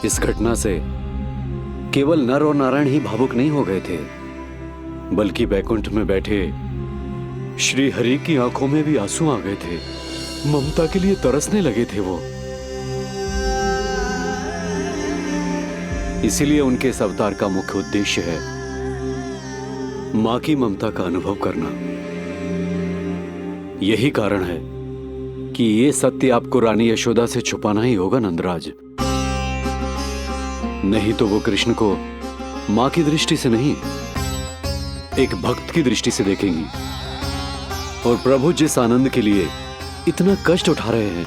इस घटना से केवल नर और नारायण ही भावुक नहीं हो गए थे, बल्कि बैकुंठ में बैठे श्री हरि की आंखों में भी आंसू आ गए थे। ममता के लिए तरसने लगे थे वो। इसीलिए उनके इस अवतार का मुख्य उद्देश्य है मां की ममता का अनुभव करना। यही कारण है कि ये सत्य आपको रानी यशोदा से छुपाना ही होगा नंदराज। नहीं तो वो कृष्ण को मां की दृष्टि से नहीं, एक भक्त की दृष्टि से देखेंगी, और प्रभु जिस आनंद के लिए इतना कष्ट उठा रहे हैं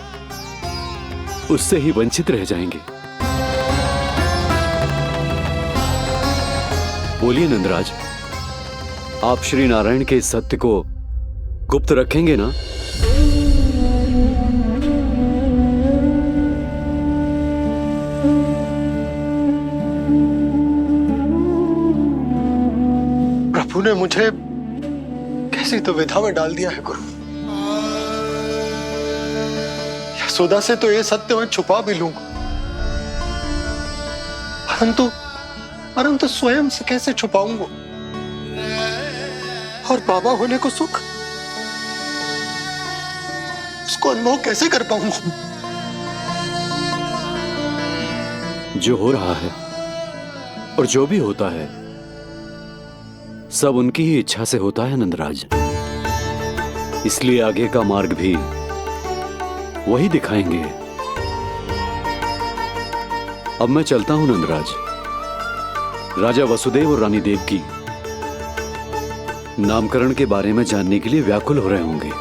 उससे ही वंचित रह जाएंगे। बोलिए नंदराज, आप श्री नारायण के इस सत्य को गुप्त रखेंगे ना? प्रभु ने मुझे कैसी दुविधा में डाल दिया है गुरु। यशोदा से तो ये सत्य मैं छुपा भी लूंगा, परंतु स्वयं से कैसे छुपाऊंगा? और बाबा होने को सुख, उसको अनुभव कैसे कर पाऊंगा? जो हो रहा है और जो भी होता है सब उनकी ही इच्छा से होता है नंदराज। इसलिए आगे का मार्ग भी वही दिखाएंगे। अब मैं चलता हूं नंदराज। राजा वसुदेव और रानी देवकी नामकरण के बारे में जानने के लिए व्याकुल हो रहे होंगे।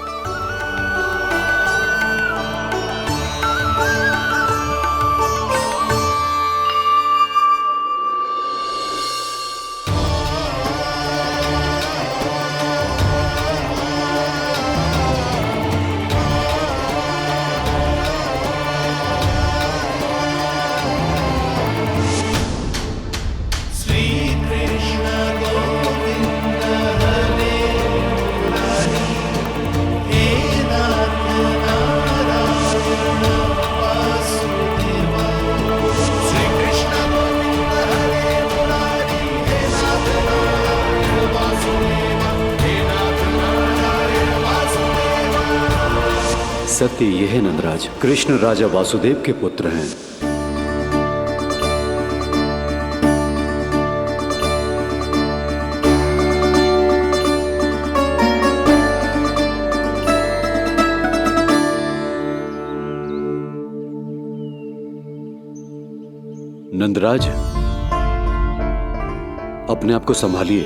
सत्य यह है नंदराज, कृष्ण राजा वासुदेव के पुत्र हैं। नंदराज, अपने आप को संभालिए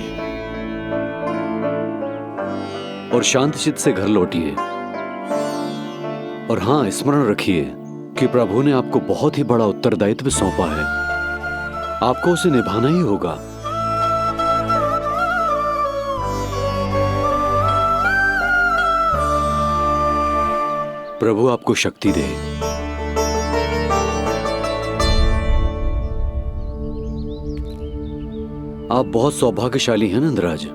और शांत चित्त से घर लौटिए। और हां, स्मरण रखिए कि प्रभु ने आपको बहुत ही बड़ा उत्तरदायित्व सौंपा है, आपको उसे निभाना ही होगा। प्रभु आपको शक्ति दे। आप बहुत सौभाग्यशाली हैं नंदराज।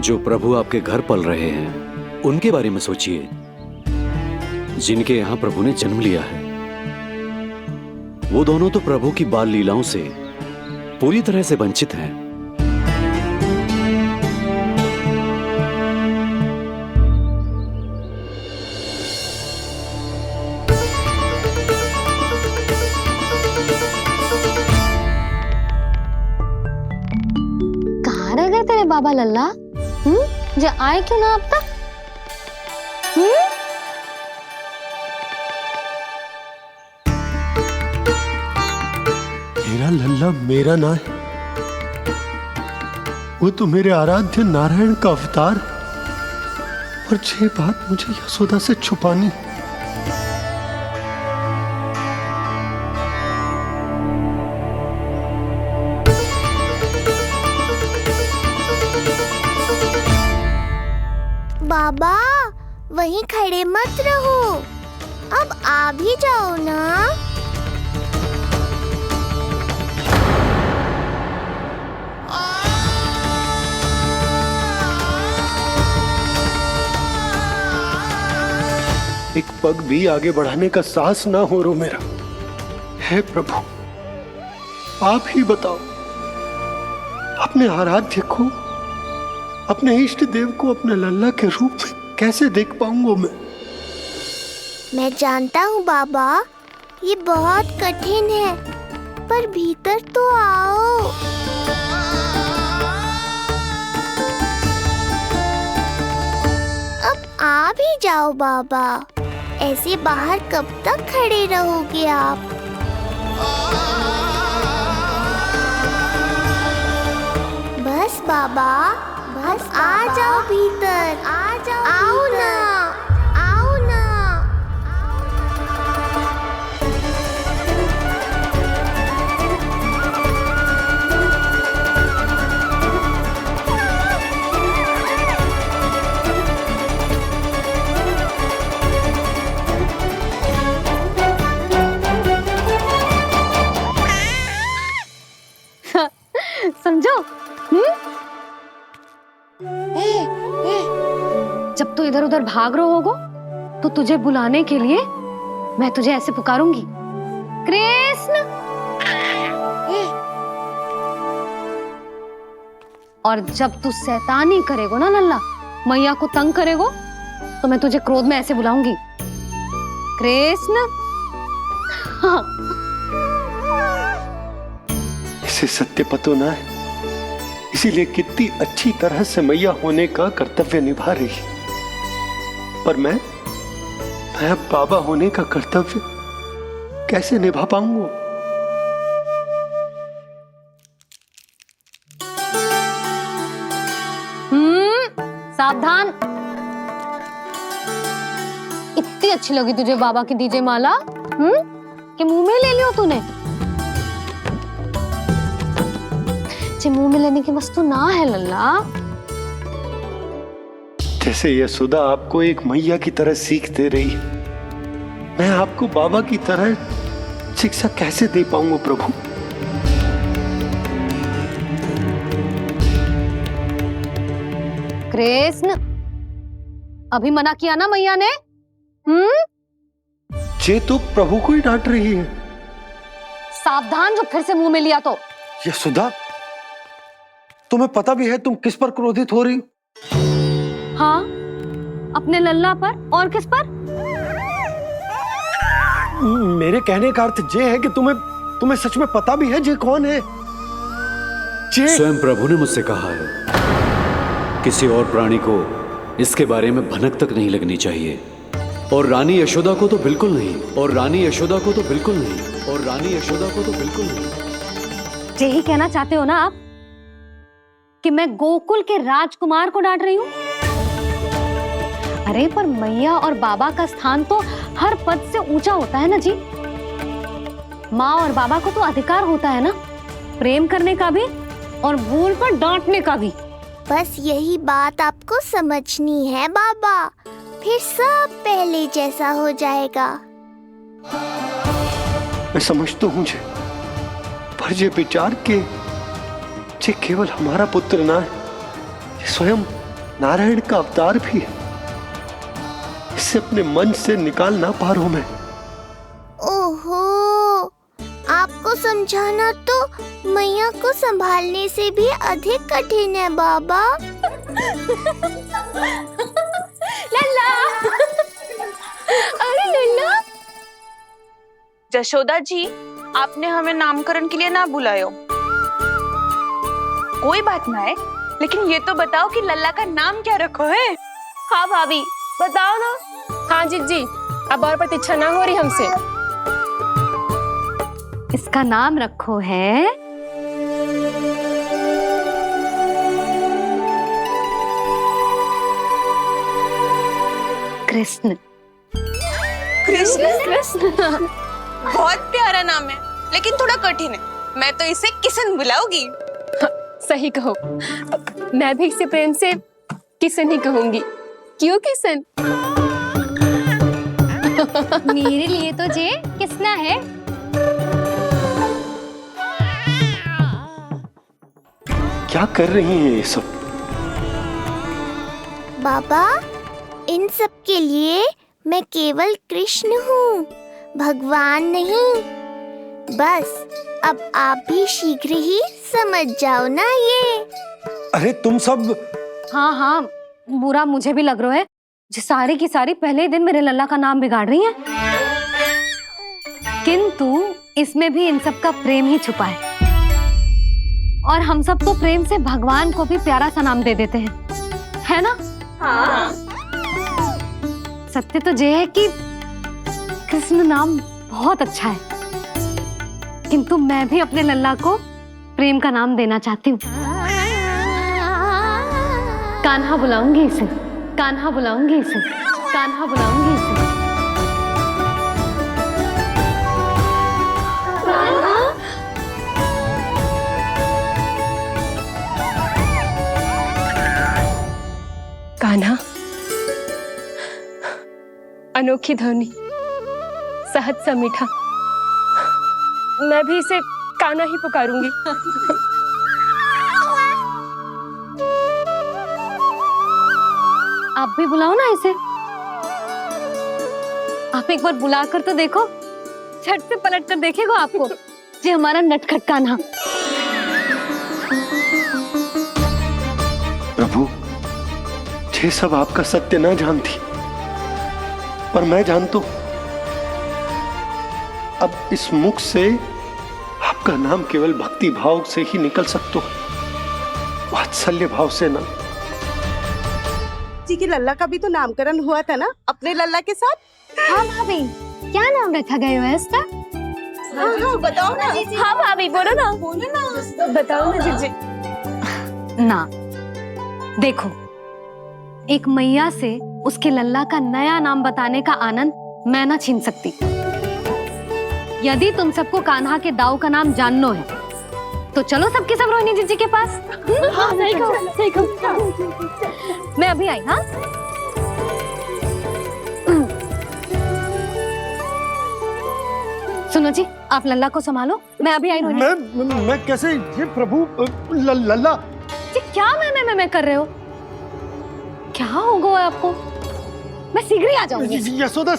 जो प्रभु आपके घर पल रहे हैं उनके बारे में सोचिए, जिनके यहां प्रभु ने जन्म लिया है। वो दोनों तो प्रभु की बाल लीलाओं से पूरी तरह से वंचित हैं। कहाँ रह गए तेरे बाबा लल्ला? जो आए क्यों ना अब तक? मेरा लल्ला मेरा ना है, वो तो मेरे आराध्य नारायण का अवतार। और ये बात मुझे यशोदा से छुपानी। बाबा वहीं खड़े मत रहो, अब आ भी जाओ ना। एक पग भी आगे बढ़ाने का साहस ना हो रो मेरा। हे प्रभु, आप ही बताओ, अपने आराध्य को, अपने इष्ट देव को अपने लल्ला के रूप में कैसे देख पाऊंगा मैं जानता हूँ बाबा, ये बहुत कठिन है, पर भीतर तो आओ। अब आ भी जाओ बाबा, ऐसे बाहर कब तक खड़े रहोगे आप? बस बाबा, बस आ जाओ भीतर, आ जाओ, आओ ना, आओ ना। समझो? जब तू इधर उधर भाग रहा होगा तो तुझे बुलाने के लिए मैं तुझे ऐसे पुकारूंगी, कृष्ण। और जब तू शैतानी करेगो ना लल्ला, मैया को तंग करेगो, तो मैं तुझे क्रोध में ऐसे बुलाऊंगी, कृष्ण। हाँ। इसे सत्य पतो ना है, इसीलिए कितनी अच्छी तरह से मैया होने का कर्तव्य निभा रही है। पर मैं अब बाबा होने का कर्तव्य कैसे निभा पाऊंगा? सावधान। इतनी अच्छी लगी तुझे बाबा की दीजे माला, कि मुंह में ले लियो तूने? मुंह में लेने की वस्तु ना है लल्ला। जैसे यशोदा आपको एक मैया की तरह सीख दे रही है, मैं आपको बाबा की तरह शिक्षा कैसे दे पाऊंगा प्रभु? कृष्ण, अभी मना किया ना मैया ने? ये तो प्रभु को ही डांट रही है। सावधान, जो फिर से मुंह में लिया तो। यशोदा, तुम्हें पता भी है तुम किस पर क्रोधित हो रही? हाँ, अपने लल्ला पर। और किस पर? मेरे कहने का अर्थ ये है कि तुम्हें सच में पता भी है जे कौन है? स्वयं प्रभु ने मुझसे कहा है, किसी और प्राणी को इसके बारे में भनक तक नहीं लगनी चाहिए। और रानी यशोदा को तो बिल्कुल नहीं, और रानी यशोदा को तो बिल्कुल नहीं, और रानी यशोदा को तो बिल्कुल नहीं। यही कहना चाहते हो ना आप कि मैं गोकुल के राजकुमार को डांट रही हूँ? अरे पर मैया और बाबा का स्थान तो हर पद से ऊंचा होता है ना जी। माँ और बाबा को तो अधिकार होता है ना प्रेम करने का भी, और भूल पर डांटने का भी। बस यही बात आपको समझनी है बाबा, फिर सब पहले जैसा हो जाएगा। मैं समझता हूँ जे, पर ये विचार के जे केवल हमारा पुत्र ना है, ये स्वयं नारायण का अवतार भी है। इसे अपने मन से निकाल ना पा रहा हूं मैं। ओहो, आपको समझाना तो मैया को संभालने से भी अधिक कठिन है बाबा। लल्ला, अरे लल्ला। जशोदा जी, आपने हमें नामकरण के लिए ना बुलायो। कोई बात ना है, लेकिन ये तो बताओ कि लल्ला का नाम क्या रखो है? हाँ भाभी, बताओ ना। हाँ जी, अब और प्रतीक्षा ना हो रही हमसे। इसका नाम रखो है कृष्ण। कृष्ण? कृष्ण बहुत प्यारा नाम है, लेकिन थोड़ा कठिन है। मैं तो इसे किशन बुलाऊंगी। हाँ, सही कहो। मैं भी इसे प्रेम से किशन ही कहूंगी। क्यों किशन? मेरे लिए तो जे किसना है। क्या कर रही हैं ये सब? बाबा, इन सब के लिए मैं केवल कृष्ण हूँ, भगवान नहीं। बस अब आप भी शीघ्र ही समझ जाओ ना ये। अरे तुम सब हाँ हाँ, बुरा मुझे भी लग रहा है जो सारी की सारी पहले ही दिन मेरे लल्ला का नाम बिगाड़ रही है। किंतु इसमें भी इन सब का प्रेम ही छुपा है, और हम सब तो प्रेम से भगवान को भी प्यारा सा नाम दे देते हैं, है ना? हाँ। सत्य तो ये है कि कृष्ण नाम बहुत अच्छा है, किंतु मैं भी अपने लल्ला को प्रेम का नाम देना चाहती हूँ। कान्हा बुलाऊंगी इसे, कान्हा बुलाऊंगी इसे, कान्हा बुलाऊंगी इसे। कान्हा, अनोखी ध्वनि, सहज सा मीठा, मैं भी इसे कान्हा ही पुकारूंगी। आप भी बुलाओ ना इसे। आप एक बार बुलाकर तो देखो, झट से पलट कर देखेगा आपको ये हमारा नटखट कान्हा। प्रभु, ये सब आपका सत्य ना जानती, पर मैं जानता हूं। अब इस मुख से आपका नाम केवल भक्ति भाव से ही निकल सकता है, वात्सल्य भाव से ना। जी के लल्ला का भी तो नामकरण हुआ था ना अपने लल्ला के साथ। हाँ भाभी, क्या नाम रखा गया है इसका? हाँ, बताओ ना। हाँ भाभी, बोलो ना। बोलो ना। बताओ ना जीजी। ना, देखो, एक मैया से उसके लल्ला का नया नाम बताने का आनंद मैं ना छीन सकती। यदि तुम सबको कान्हा के दाऊ का नाम जानना है तो चलो सबके सब रोहिणी जीजी के पास। हाँ, सही कहो, सही कहो। मैं अभी आई। हाँ, सुनो जी, आप लल्ला को संभालो, मैं अभी आई। रोहिणी, मैं कैसे? ये प्रभु लल्ला। जी क्या मैं कर रहे हो? क्या हो गया आपको? मैं शीघ्र ही आ जाऊंगी। यशोदा,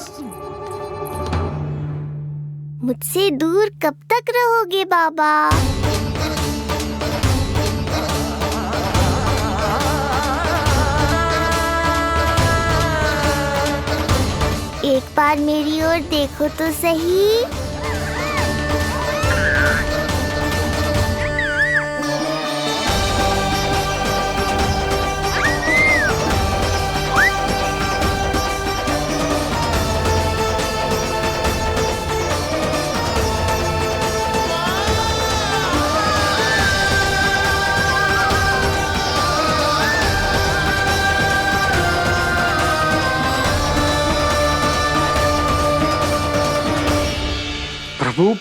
मुझसे दूर कब तक रहोगे बाबा? एक बार मेरी ओर देखो तो सही। प्रभु,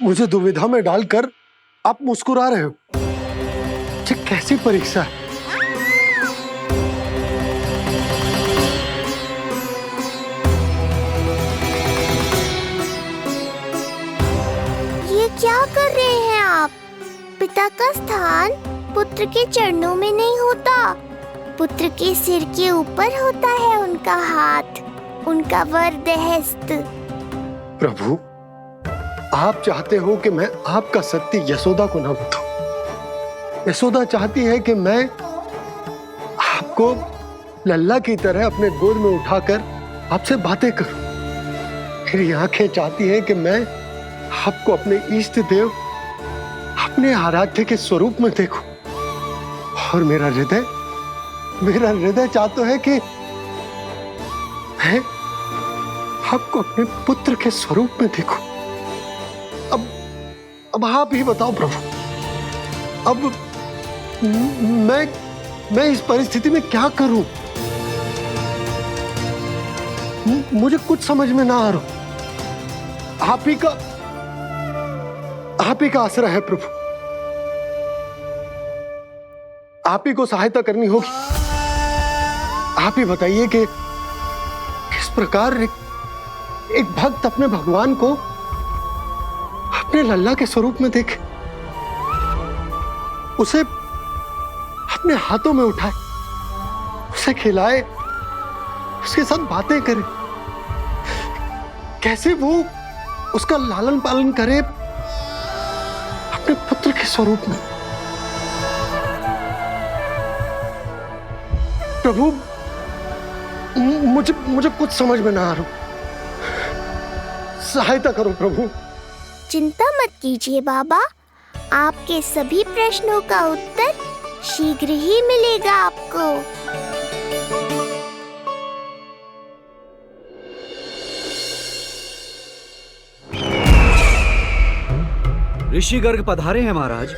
मुझे दुविधा में डालकर आप मुस्कुरा रहे हो। ये कैसी परीक्षा है? ये क्या कर रहे हैं आप? पिता का स्थान पुत्र के चरणों में नहीं होता, पुत्र के सिर के ऊपर होता है उनका हाथ, उनका वरदहस्त। प्रभु, आप चाहते हो कि मैं आपका सत्य यशोदा को ना बताऊं। यशोदा चाहती है कि मैं आपको लल्ला की तरह अपने गोद में उठाकर आपसे बातें करूं। मेरी आंखें चाहती हैं कि मैं आपको अपने इष्ट देव, अपने आराध्य के स्वरूप में देखूं। और मेरा हृदय चाहता है कि मैं आपको अपने पुत्र के स्वरूप में देखूं। अब आप ही बताओ प्रभु, अब मैं इस परिस्थिति में क्या करूं? मुझे कुछ समझ में ना आ रहा। आप ही का आसरा है प्रभु। आप ही को सहायता करनी होगी। आप ही बताइए कि किस प्रकार एक भक्त अपने भगवान को अपने लल्ला के स्वरूप में देखे, उसे अपने हाथों में उठाए, उसे खिलाए, उसके साथ बातें करे। कैसे वो उसका लालन पालन करे अपने पुत्र के स्वरूप में। प्रभु, मुझे कुछ समझ में ना आ रहा, सहायता करो प्रभु। चिंता मत कीजिए बाबा, आपके सभी प्रश्नों का उत्तर शीघ्र ही मिलेगा आपको। ऋषि गर्ग पधारे हैं महाराज।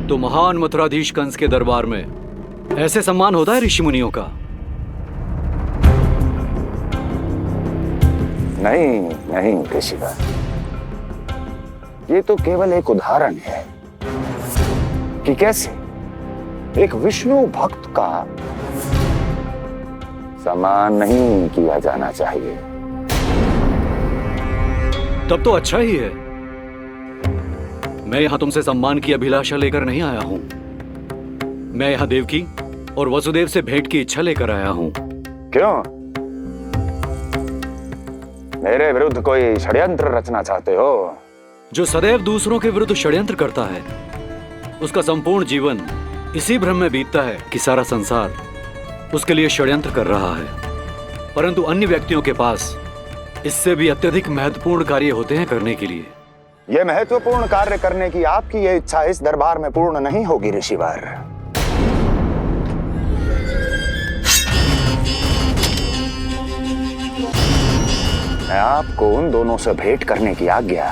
तो महान मथुराधीश कंस के दरबार में ऐसे सम्मान होता है ऋषि मुनियों का? नहीं नहीं ऋषिवर, ये तो केवल एक उदाहरण है कि कैसे एक विष्णु भक्त का सम्मान नहीं किया जाना चाहिए। तब तो अच्छा ही है। मैं यहां तुमसे सम्मान की अभिलाषा लेकर नहीं आया हूं। मैं यहां देवकी और वसुदेव से भेंट की इच्छा लेकर आया हूं। क्यों? मेरे विरुद्ध कोई षड्यंत्र रचना चाहते हो? जो सदैव दूसरों के विरुद्ध षड्यंत्र करता है, उसका संपूर्ण जीवन इसी भ्रम में बीतता है कि सारा संसार उसके लिए षड्यंत्र कर रहा है। परंतु अन्य व्यक्तियों के पास इससे भी अत्यधिक महत्वपूर्ण कार्य होते हैं करने के लिए। यह महत्वपूर्ण कार्य करने की आपकी यह इच्छा इस दरबार में पूर्ण नहीं होगी ऋषिवर। मैं आपको उन दोनों से भेंट करने की आज्ञा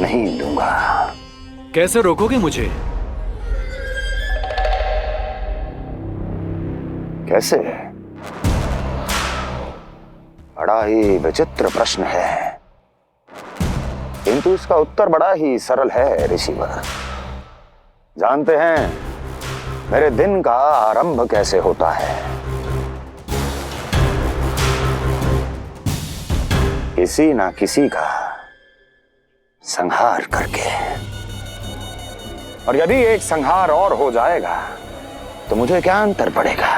नहीं दूंगा। कैसे रोकोगे मुझे? कैसे? बड़ा ही विचित्र प्रश्न है, किंतु इसका उत्तर बड़ा ही सरल है ऋषिवर। जानते हैं मेरे दिन का आरंभ कैसे होता है? किसी ना किसी का संहार करके। और यदि एक संहार और हो जाएगा तो मुझे क्या अंतर पड़ेगा?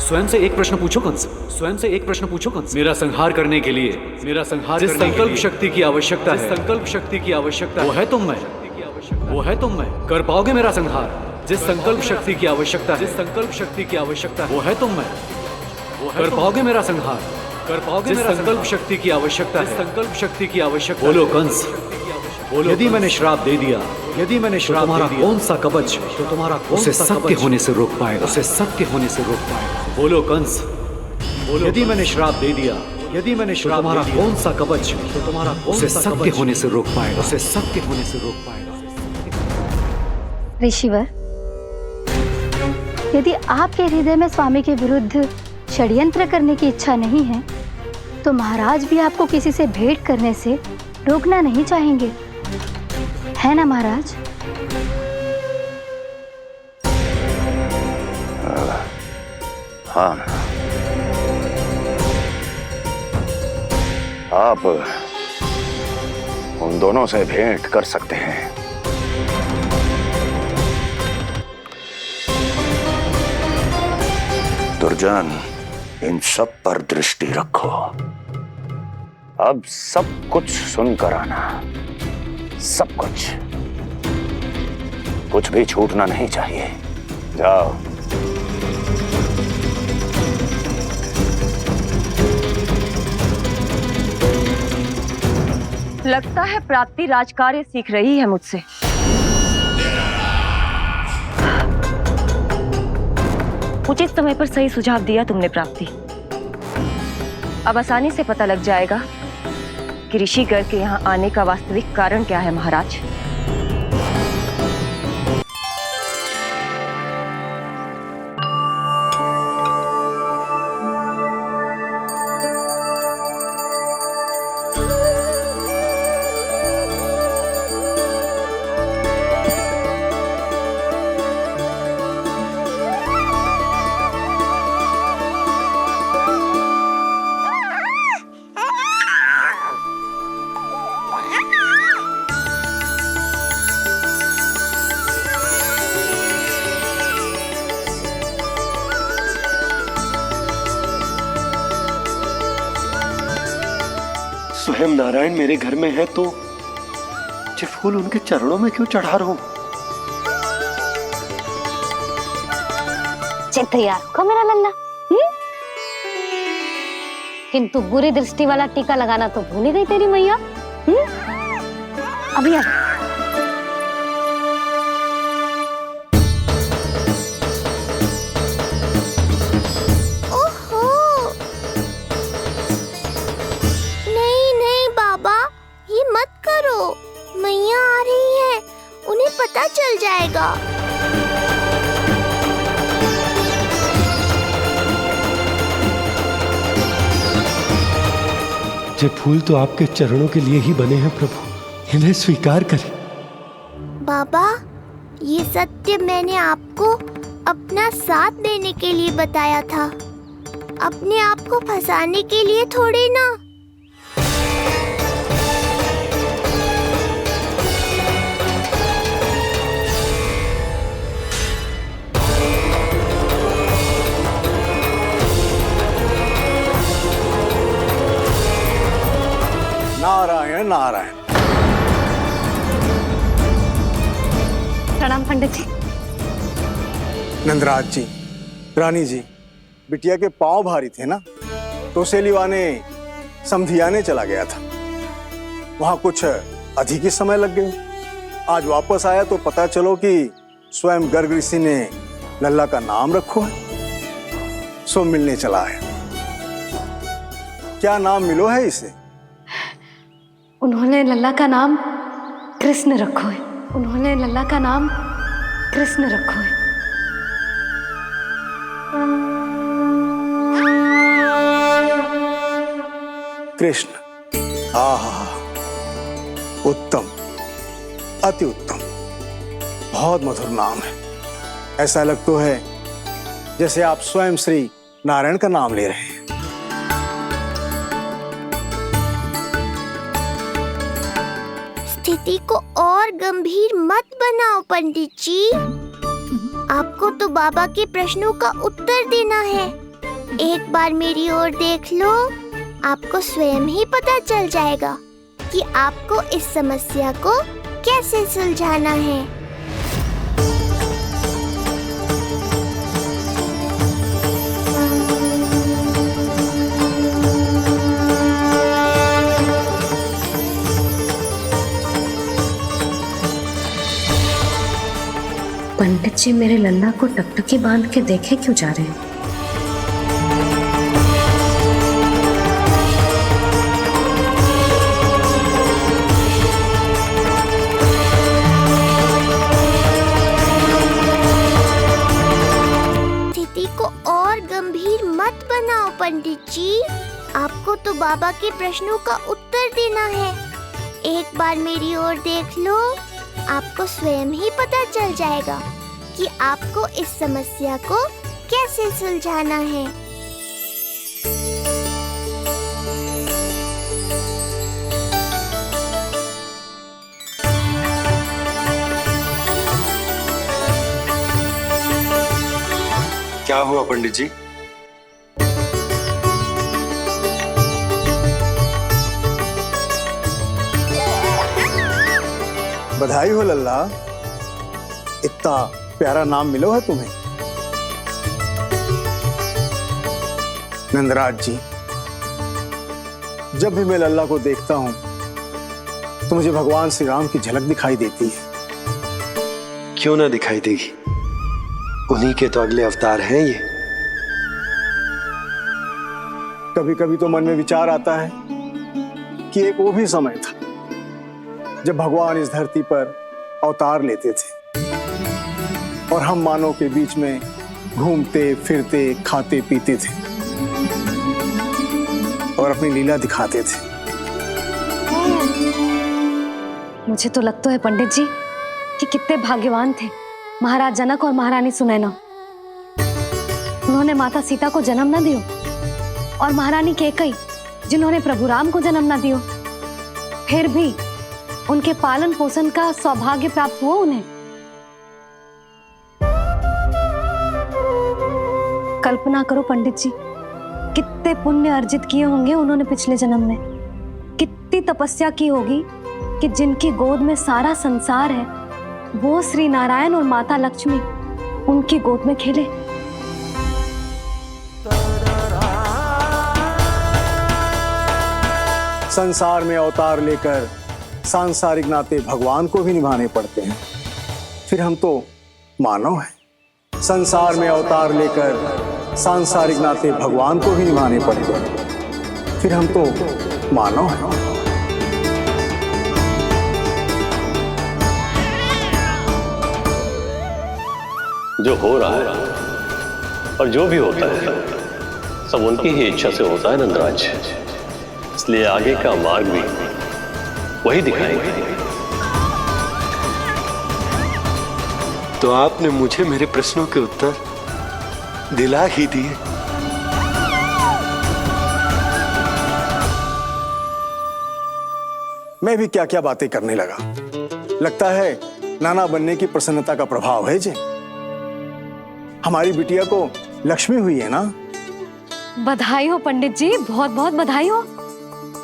स्वयं से एक प्रश्न पूछो कंस। स्वयं से एक प्रश्न पूछो कंस। मेरा संहार करने के लिए, मेरा संहार जिस संकल्प शक्ति की आवश्यकता है, संकल्प शक्ति की आवश्यकता वो है तुम में, वो है तुम में। कर पाओगे मेरा संहार? जिस संकल्प शक्ति की आवश्यकता है, जिस संकल्प शक्ति की आवश्यकता वो है तुम में, वो है। कर पाओगे मेरा संहार? कर पाओगे मेरा संकल्प शक्ति की आवश्यकता है, संकल्प शक्ति की आवश्यकता। बोलो कंस, बोलो। यदि मैंने श्राप दे दिया, यदि मैंने श्राप दे दिया, कौन सा कवच तो तुम्हारा उसे सत्य होने से रोक पाएगा? उसे सत्य होने से रोक पाएगा? बोलो कंस, बोलो। यदि मैंने श्राप दे दिया, यदि मैंने श्राप, तुम्हारा कौन सा कवच तो तुम्हारा उसे सत्य होने से रोक पाएगा? उसे सत्य होने से रोक पाएगा? ऋषिवर, यदि आपके हृदय में स्वामी के विरुद्ध षड्यंत्र करने की इच्छा नहीं है, तो महाराज भी आपको किसी से भेंट करने से रोकना नहीं चाहेंगे, है ना महाराज? हाँ, आप उन दोनों से भेंट कर सकते हैं। दुर्जन, इन सब पर दृष्टि रखो। अब सब कुछ सुनकर आना, सब कुछ भी छूटना नहीं चाहिए। जाओ। लगता है प्राप्ति राजकार्य सीख रही है मुझसे। उचित समय पर सही सुझाव दिया तुमने प्राप्ति। अब आसानी से पता लग जाएगा कि ऋषि गर्ग के यहाँ आने का वास्तविक कारण क्या है महाराज। स्वयं नारायण मेरे घर में है तो ये फूल उनके चरणों में क्यों चढ़ा रहा हूं? तैयार होगा मेरा लल्ला। किंतु बुरी दृष्टि वाला टीका लगाना तो भूल ही गई तेरी मैया। अभी आ। ओहो, नहीं नहीं बाबा, ये मत करो। मैया आ रही है, उन्हें पता चल जाएगा। ये फूल तो आपके चरणों के लिए ही बने हैं प्रभु, इन्हें स्वीकार करें। बाबा, ये सत्य मैंने आपको अपना साथ देने के लिए बताया था, अपने आप को फंसाने के लिए थोड़ी ना। नारायण नारायण। प्रणाम पंडित जी। नंदराज जी, रानी जी, बिटिया के पांव भारी थे ना, तो सेलिवाने समधियाने चला गया था, वहां कुछ अधिक ही समय लग गए। आज वापस आया तो पता चलो कि स्वयं गर्ग ऋषि ने लल्ला का नाम रखो है, सो मिलने चला है। क्या नाम मिलो है इसे? उन्होंने लल्ला का नाम कृष्ण रखो है। उन्होंने लल्ला का नाम कृष्ण रखो है। कृष्ण। आहा, उत्तम, अति उत्तम, बहुत मधुर नाम है। ऐसा लगता है जैसे आप स्वयं श्री नारायण का नाम ले रहे हैं। स्थिति को और गंभीर मत बनाओ पंडित जी। आपको तो बाबा के प्रश्नों का उत्तर देना है। एक बार मेरी ओर देख लो, आपको स्वयं ही पता चल जाएगा कि आपको इस समस्या को कैसे सुलझाना है। पंडित जी मेरे लल्ला को टकटकी बांध के देखे क्यों जा रहे हैं? स्थिति को और गंभीर मत बनाओ पंडित जी। आपको तो बाबा के प्रश्नों का उत्तर देना है। एक बार मेरी ओर देख लो, आपको स्वयं ही पता चल जाएगा कि आपको इस समस्या को कैसे सुलझाना है। क्या हुआ पंडित जी? बधाई हो लल्ला, इतना प्यारा नाम मिलो है तुम्हें। नंदराज जी, जब भी मैं लल्ला को देखता हूं तो मुझे भगवान श्री राम की झलक दिखाई देती है। क्यों ना दिखाई देगी, उन्हीं के तो अगले अवतार हैं ये। कभी कभी तो मन में विचार आता है कि एक वो भी समय था जब भगवान इस धरती पर अवतार लेते थे और हम मानव के बीच में घूमते फिरते खाते पीते थे और अपनी लीला दिखाते थे। मुझे तो लगता है पंडित जी कि कितने भाग्यवान थे महाराज जनक और महारानी सुनैना। उन्होंने माता सीता को जन्म न दियो और महारानी कैकई जिन्होंने प्रभु राम को जन्म न दियो, फिर भी उनके पालन पोषण का सौभाग्य प्राप्त हुआ उन्हें। कल्पना करो पंडित जी, कितने पुण्य अर्जित किए होंगे उन्होंने पिछले जन्म में, कितनी ऐसी तपस्या की होगी कि जिनकी गोद में सारा संसार है वो श्री नारायण और माता लक्ष्मी उनकी गोद में खेले। संसार में अवतार लेकर सांसारिक नाते भगवान को भी निभाने पड़ते हैं, फिर हम तो मानव हैं। संसार में अवतार लेकर सांसारिक नाते भगवान को भी निभाने पड़ते हैं, फिर हम तो मानव हैं। जो हो रहा है और जो भी होता है सब उनकी ही इच्छा से होता है नंदराज, इसलिए आगे का मार्ग भी वही दिखाएंगे। तो आपने मुझे मेरे प्रश्नों के उत्तर दिला ही दिए। मैं भी क्या क्या बातें करने लगा। लगता है नाना बनने की प्रसन्नता का प्रभाव है जी। हमारी बिटिया को लक्ष्मी हुई है ना। बधाई हो पंडित जी, बहुत बहुत बधाई हो।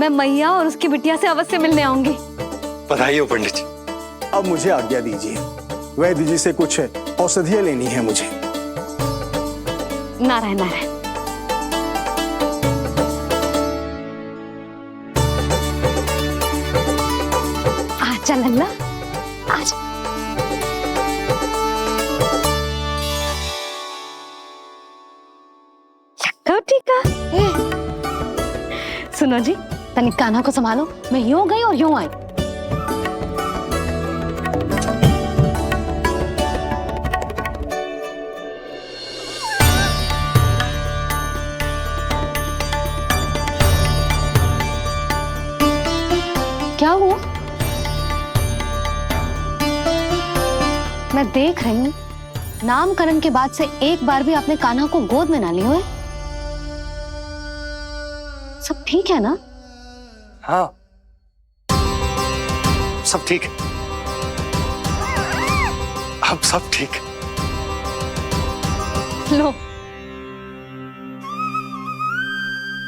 मैं मैया और उसकी बिटिया से अवश्य मिलने आऊंगी। बधाई हो पंडित जी। अब मुझे आज्ञा दीजिए, वैद्य जी से कुछ औषधियां लेनी है मुझे। नारायण नारायण। आजा लल्ला, आजा। टीका सुनो जी, तनिक कान्हा को संभालो। मैं यूं गई और यूं आई। क्या हुआ? मैं देख रही हूं नामकरण के बाद से एक बार भी आपने कान्हा को गोद में ना लिया है। सब ठीक है ना? हाँ, सब ठीक है। अब सब ठीक है। लो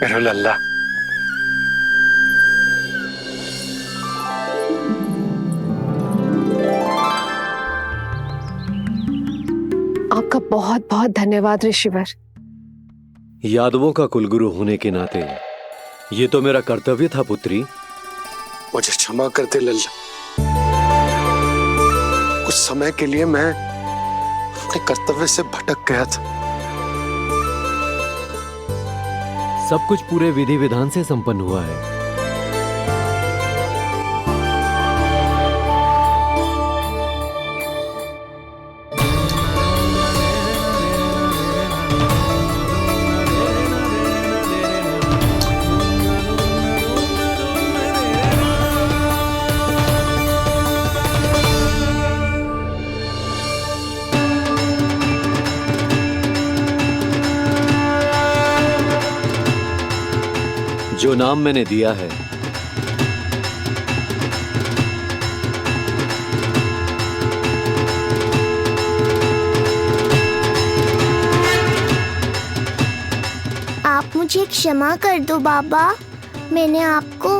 मेरा लल्ला। आपका बहुत बहुत धन्यवाद ऋषिवर। यादवों का कुलगुरु होने के नाते ये तो मेरा कर्तव्य था पुत्री। मुझे क्षमा कर दे लल्ला। कुछ समय के लिए मैं अपने कर्तव्य से भटक गया था। सब कुछ पूरे विधि विधान से संपन्न हुआ है। जो नाम मैंने दिया है आप मुझे क्षमा कर दो बाबा, मैंने आपको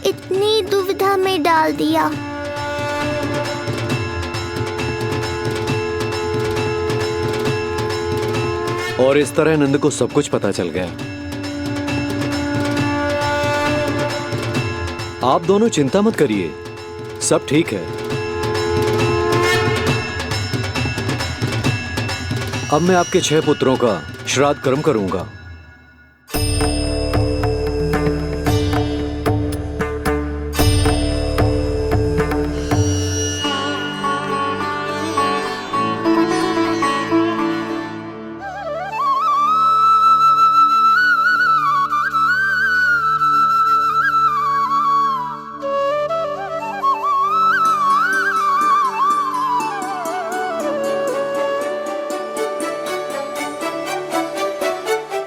इतनी दुविधा में डाल दिया। और इस तरह नंद को सब कुछ पता चल गया। आप दोनों चिंता मत करिए, सब ठीक है। अब मैं आपके 6 पुत्रों का श्राद्ध कर्म करूंगा।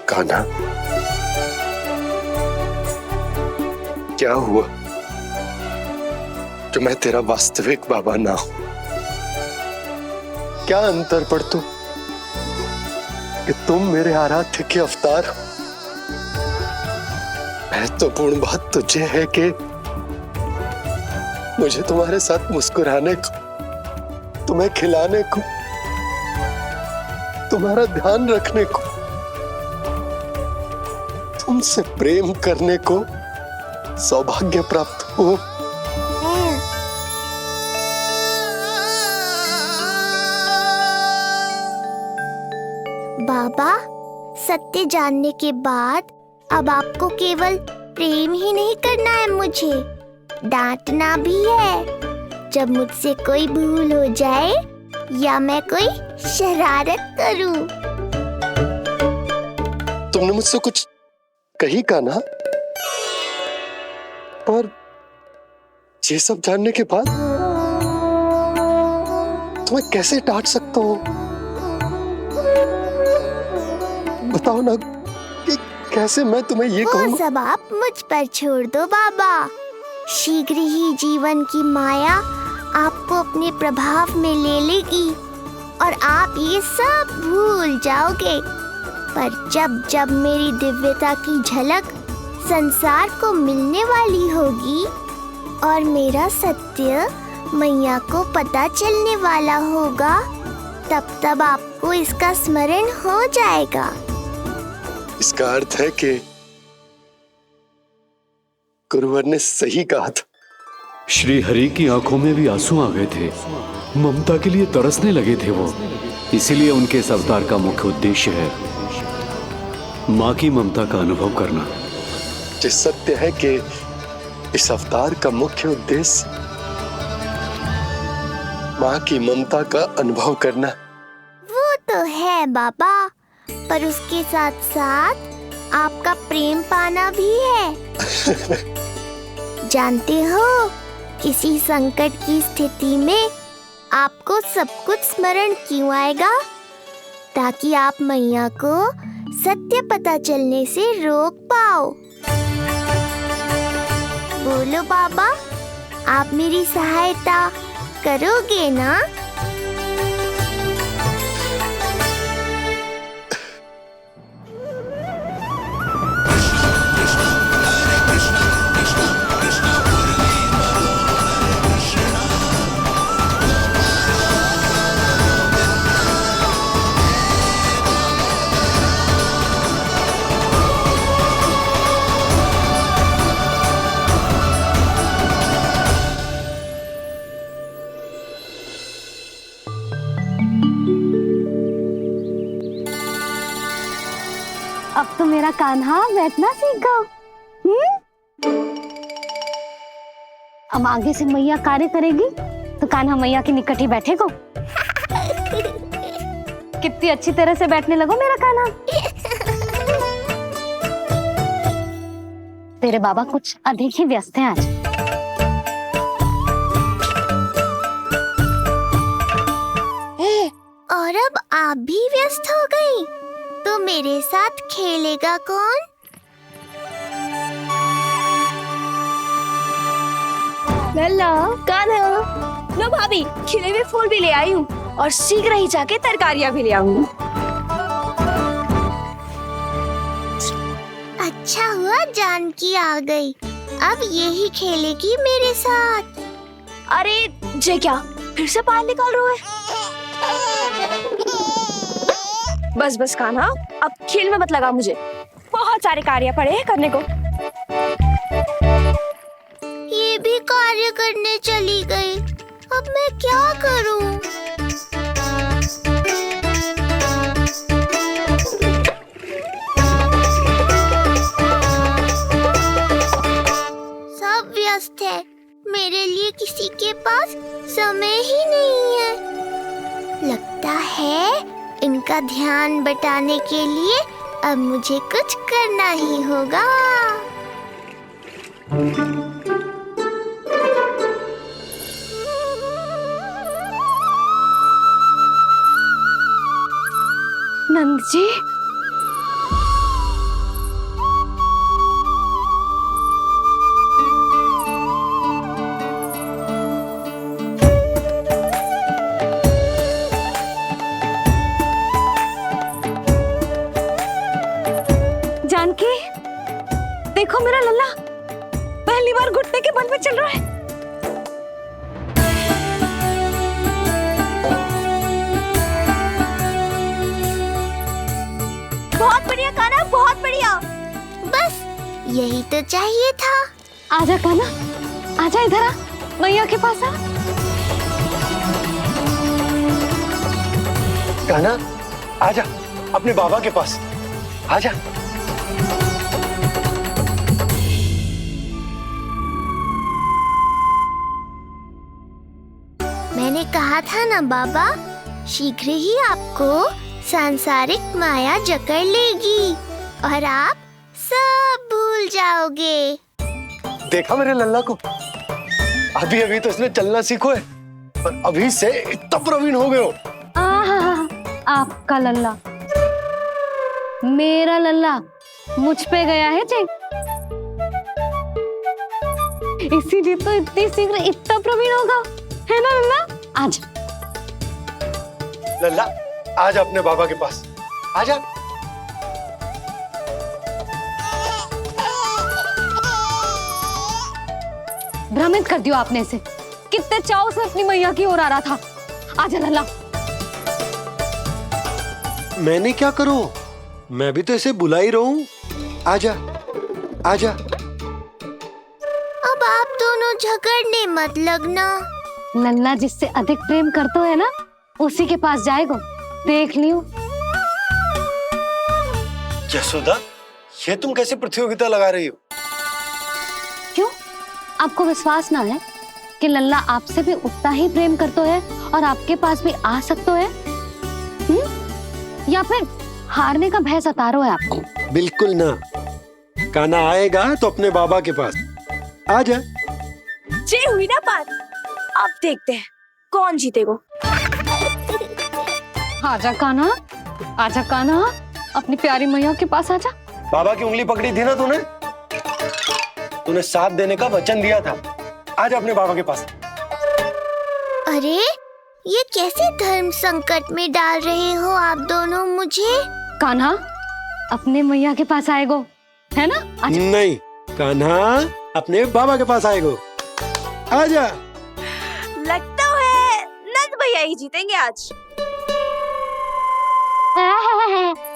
कान्हा, क्या हुआ जो मैं तेरा वास्तविक बाबा ना हूं? क्या अंतर पड़ तू कि तुम मेरे आराध्य के अवतार हो? महत्वपूर्ण बात तुझे है कि मुझे तुम्हारे साथ मुस्कुराने को, तुम्हें खिलाने को, तुम्हारा ध्यान रखने को, तुमसे प्रेम करने को सौभाग्य प्राप्त हो। बाबा, सत्य जानने के बाद अब आपको केवल प्रेम ही नहीं करना है, मुझे डांटना भी है जब मुझसे कोई भूल हो जाए या मैं कोई शरारत करूं। तुमने मुझसे कुछ कही का ना, पर ये सब जानने के बाद तुम्हें कैसे डांट सकता हूँ? बताओ ना कि कैसे मैं तुम्हें ये कहूँ। वो सब आप मुझ पर छोड़ दो बाबा। शीघ्र ही जीवन की माया आपको अपने प्रभाव में ले लेगी और आप ये सब भूल जाओगे। पर जब जब मेरी दिव्यता की झलक संसार को मिलने वाली होगी और मेरा सत्य मैया को पता चलने वाला होगा, तब तब आपको इसका स्मरण हो जाएगा। इसका अर्थ है कि गुरुवर ने सही कहा था। श्री हरि की आंखों में भी आंसू आ गए थे। ममता के लिए तरसने लगे थे वो। इसीलिए उनके इस अवतार का मुख्य उद्देश्य है माँ की ममता का अनुभव करना। जो सत्य है कि इस अवतार का मुख्य उद्देश्य माँ की ममता का अनुभव करना। वो तो है बाबा, पर उसके साथ साथ आपका प्रेम पाना भी है। जानते हो, किसी संकट की स्थिति में आपको सब कुछ स्मरण क्यों आएगा? ताकि आप मैया को सत्य पता चलने से रोक पाओ। बोलो बाबा, आप मेरी सहायता करोगे ना? अब तो मेरा कान्हा बैठना सीख गया। अब आगे से मैया कार्य करेगी तो कान्हा मैया के निकट ही बैठेगा। कितनी अच्छी तरह से बैठने लगो मेरा कान्हा। तेरे बाबा कुछ अधिक ही व्यस्त हैं आज। और अब आप भी व्यस्त हो गई, तो मेरे साथ खेलेगा कौन? लल्ला, कान्हा, लो भाभी, खिले हुए फूल भी ले आई हूँ और शीघ्र ही जाके तरकारियाँ भी ले आऊंगी। अच्छा हुआ जानकी आ गई, अब यही खेलेगी मेरे साथ। अरे जे क्या, फिर से पानी निकाल रहे हो? बस बस कान्हा, अब खेल में मत लगा मुझे। बहुत सारे कार्य पड़े हैं करने को। ये भी कार्य करने चली गई, अब मैं क्या करूं? सब व्यस्त है, मेरे लिए किसी के पास समय ही नहीं है। लगता है इनका ध्यान बटाने के लिए अब मुझे कुछ करना ही होगा। नंद जी, जानकी, देखो मेरा लल्ला पहली बार घुटने के बल पे चल रहा है। यही तो चाहिए था। आजा कान्हा, आजा इधर आ, मैया के पास आ। कान्हा, आजा अपने बाबा के पास, आजा। मैंने कहा था ना बाबा, शीघ्र ही आपको सांसारिक माया जकड़ लेगी और आप सब भूल जाओगे। देखा मेरे लल्ला को, अभी अभी तो इसने चलना सीखो है और अभी से इतना प्रवीण हो गए हो। आपका लल्ला, मेरा लल्ला मुझ पे गया है जी, इसीलिए तो इतनी शीघ्र इतना प्रवीण होगा, है ना लल्ला? आज लल्ला, आजा अपने बाबा के पास, आजा। भ्रमित कर दियो आपने इसे, कितने चाव से अपनी मैया की ओर आ रहा था। आजा लल्ला। मैंने क्या करूं, मैं भी तो इसे बुला ही रहा हूं। आजा, आजा। अब आप दोनों झगड़ने मत लगना। लल्ला जिससे अधिक प्रेम करते है ना, उसी के पास जाएगा, देख लियो। यशोदा, ये तुम कैसे प्रतियोगिता लगा रही हो? क्यों, आपको विश्वास ना है कि लल्ला आपसे भी उतना ही प्रेम करता है और आपके पास भी आ सकता है? या फिर हारने का भय सता रहा है आपको? बिल्कुल ना, कान्हा आएगा तो अपने बाबा के पास, आजा। जे हुई ना बात, अब देखते हैं कौन जीतेगा। आजा कान्हा, आजा कान्हा, अपनी प्यारी मैया के पास आजा। बाबा की उंगली पकड़ी थी ना तूने साथ देने का वचन दिया था, आजा अपने बाबा के पास। अरे ये कैसे धर्म संकट में डाल रहे हो आप दोनों मुझे? कान्हा अपने मैया के पास आएगो, है ना? आजा। नहीं, कान्हा अपने बाबा के पास आएगो, आजा। लगता है नंद भैया ही जीतेंगे आज।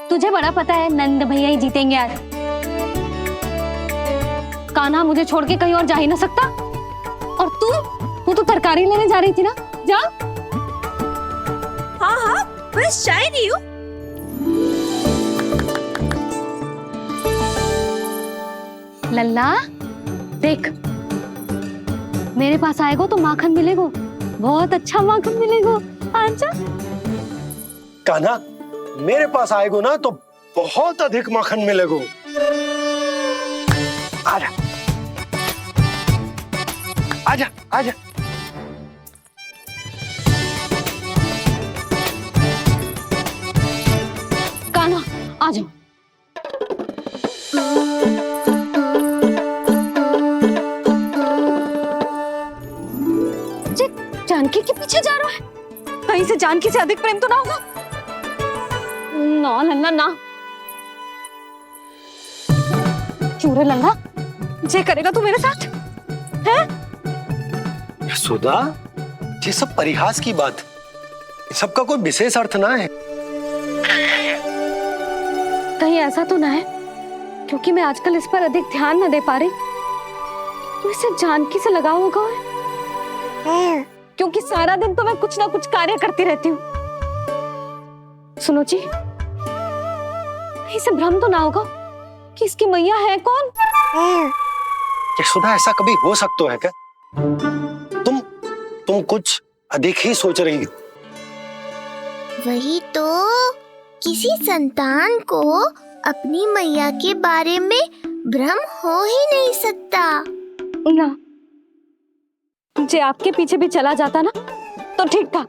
तुझे बड़ा पता है नंद भैया ही जीतेंगे आज। कान्हा मुझे छोड़ के कहीं और जा ही ना सकता। और तू तो तरकारी लेने जा रही थी ना, जा। हाँ, बस जा ही रही हूँ। लल्ला देख, मेरे पास आएगो तो माखन मिलेगो, बहुत अच्छा माखन मिलेगो, आजा। कान्हा मेरे पास आएगो ना तो बहुत अधिक माखन मिलेगो, आजा, आजा, आजा। कान्हा आ जाओ। जानकी के पीछे जा रहा है, कहीं से जानकी से अधिक प्रेम तो ना होगा? ना लल्ला ना। क्यों रे लल्ला, जे करेगा तू मेरे साथ है? यशोदा, ये सब परिहास की बात, सबका कोई विशेष अर्थ ना है। कहीं ऐसा तो ना है क्योंकि मैं आजकल इस पर अधिक ध्यान न दे पा रही तो इसे जानकी से लगाव होगा है? क्योंकि सारा दिन तो मैं कुछ ना कुछ कार्य करती रहती हूँ। सुनो जी, इसे भ्रम तो ना होगा कि इसकी मैया है कौन? यशोदा, ऐसा कभी हो सकता है क्या? तुम कुछ अधिक ही सोच रही हो। वही तो, किसी संतान को अपनी मैया के बारे में भ्रम हो ही नहीं सकता। ना, जे आपके पीछे भी चला जाता ना तो ठीक था,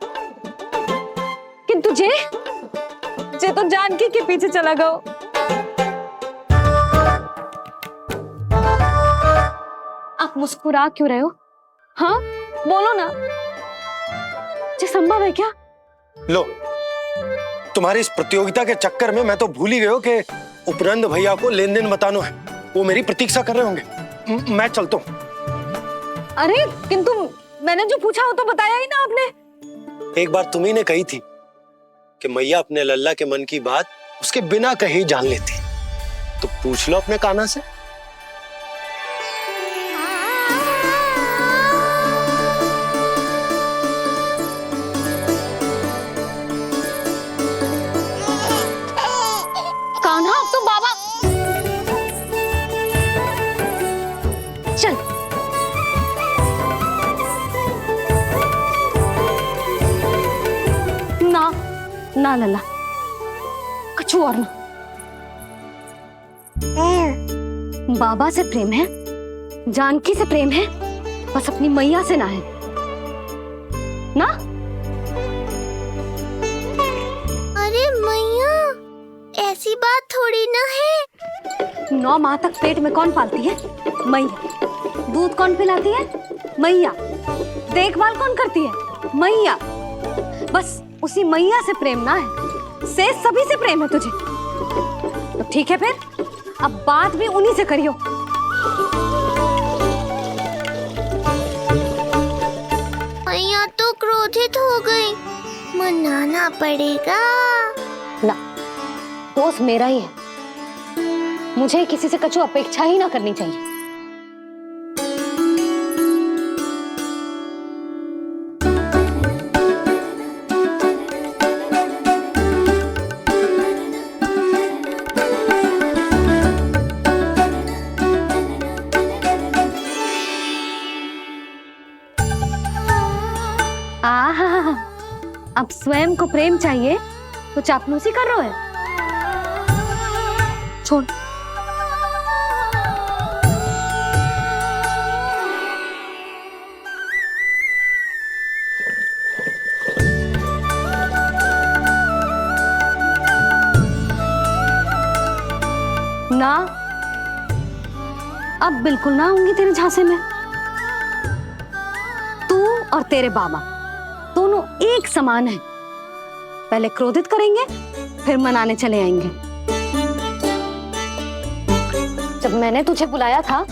किंतु जे तो जानकी के पीछे चला गया। आप मुस्कुरा क्यों रहे हो? हाँ बोलो ना, ये संभव है क्या? लो, तुम्हारी इस प्रतियोगिता के चक्कर में मैं तो भूल ही गया हूं कि उपनंद भैया को लेन देन बताना है, वो मेरी प्रतीक्षा कर रहे होंगे। मैं चलता हूँ। अरे किंतु मैंने जो पूछा वो तो बताया ही ना आपने। एक बार तुम्ही ने कही थी कि मैया अपने लल्ला के मन की बात उसके बिना कहीं जान लेती, तो पूछ लो अपने कान्हा से। ना लल्ला, कछु और ना। बाबा से प्रेम है, जानकी से प्रेम है, बस अपनी मैया से ना है ना। अरे मैया, ऐसी बात थोड़ी ना है। 9 माह तक पेट में कौन पालती है? मैया। दूध कौन पिलाती है? मैया। देखभाल कौन करती है? मैया। बस उसी मैया से प्रेम ना है, से सभी से प्रेम है तुझे। तो ठीक है फिर, अब बात भी उन्हीं से करियो। मैया तो क्रोधित हो गई, मनाना पड़ेगा। ना, दोस्त मेरा ही है, मुझे किसी से कछु अपेक्षा ही ना करनी चाहिए। आहा, अब स्वयं को प्रेम चाहिए तो चापलूसी कर रहे हो? छोड़। ना, अब बिल्कुल ना आऊंगी तेरे झांसे में। तू और तेरे बाबा दोनों एक समान हैं। पहले क्रोधित करेंगे, फिर मनाने चले आएंगे। जब मैंने तुझे बुलाया था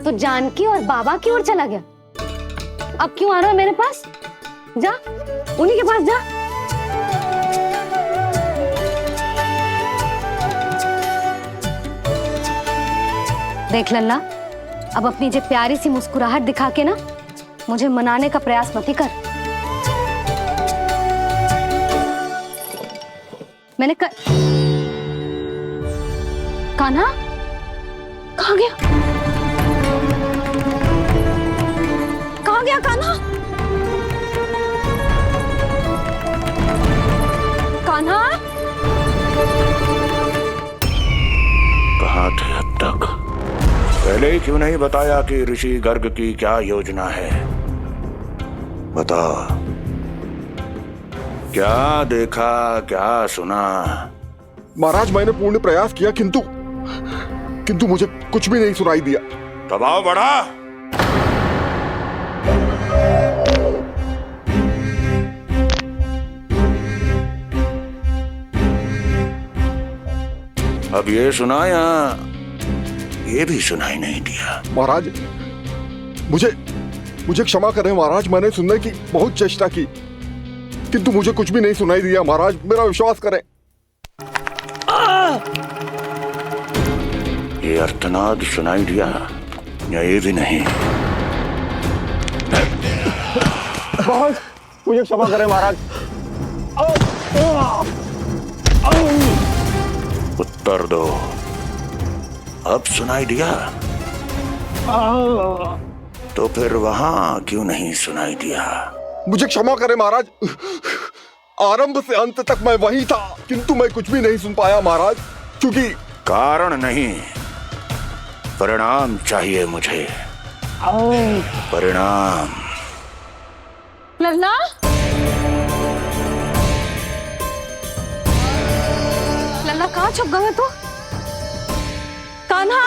तो जानकी और बाबा की ओर चला गया। अब क्यों आ रहा है मेरे पास? जा, उन्हीं के पास जा। देख लल्ला, अब अपनी जो प्यारी सी मुस्कुराहट दिखा के ना मुझे मनाने का प्रयास मत ही कर। मैंने कान्हा कहाँ गया? कहाँ गया कान्हा? कान्हा कहाँ थे अब तक? पहले ही क्यों नहीं बताया कि ऋषि गर्ग की क्या योजना है? बता, क्या देखा, क्या सुना? महाराज, मैंने पूर्ण प्रयास किया किंतु मुझे कुछ भी नहीं सुनाई दिया। दबाव बढ़ा। अब ये सुना या ये भी सुनाई नहीं दिया? महाराज, मुझे क्षमा करें महाराज, मैंने सुनने की बहुत चेष्टा की किंतु मुझे कुछ भी नहीं सुनाई दिया। महाराज, मेरा विश्वास करें। ये अर्थनाद सुनाई दिया या ये भी नहीं? मुझे क्षमा करें महाराज। उत्तर दो, अब सुनाई दिया? तो फिर वहां क्यों नहीं सुनाई दिया? मुझे क्षमा करें महाराज, आरंभ से अंत तक मैं वही था किंतु मैं कुछ भी नहीं सुन पाया महाराज, क्योंकि कारण नहीं, परिणाम चाहिए मुझे। परिणाम। लल्ला, लल्ला कहाँ छुप गए तू? कान्हा,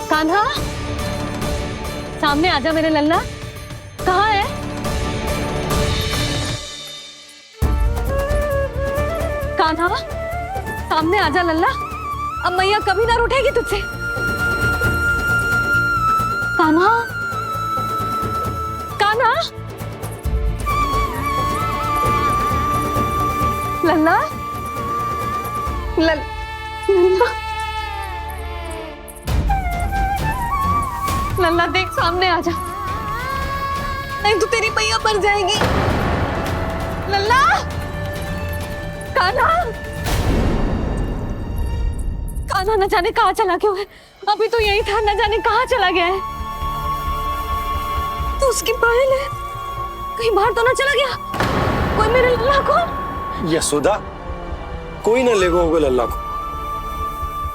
कान्हा, सामने आजा मेरे लल्ला। कहाँ है? कान्हा, सामने आजा लल्ला। अब मैया कभी ना रूठेगी तुझसे। कान्हा, कान्हा, लल्ला, लल्ला, लल्ला देख, सामने आजा, नहीं तो तेरी मैया मर जाएगी। लल्ला, कान्हा, कान्हा न जाने कहाँ चला गया है। अभी तो यही था, न जाने कहाँ चला गया है। तो उसकी पायल है, कहीं बाहर तो ना चला गया? कोई मेरे लल्ला को। यशोदा, कोई ना लेगो होगा लल्ला को,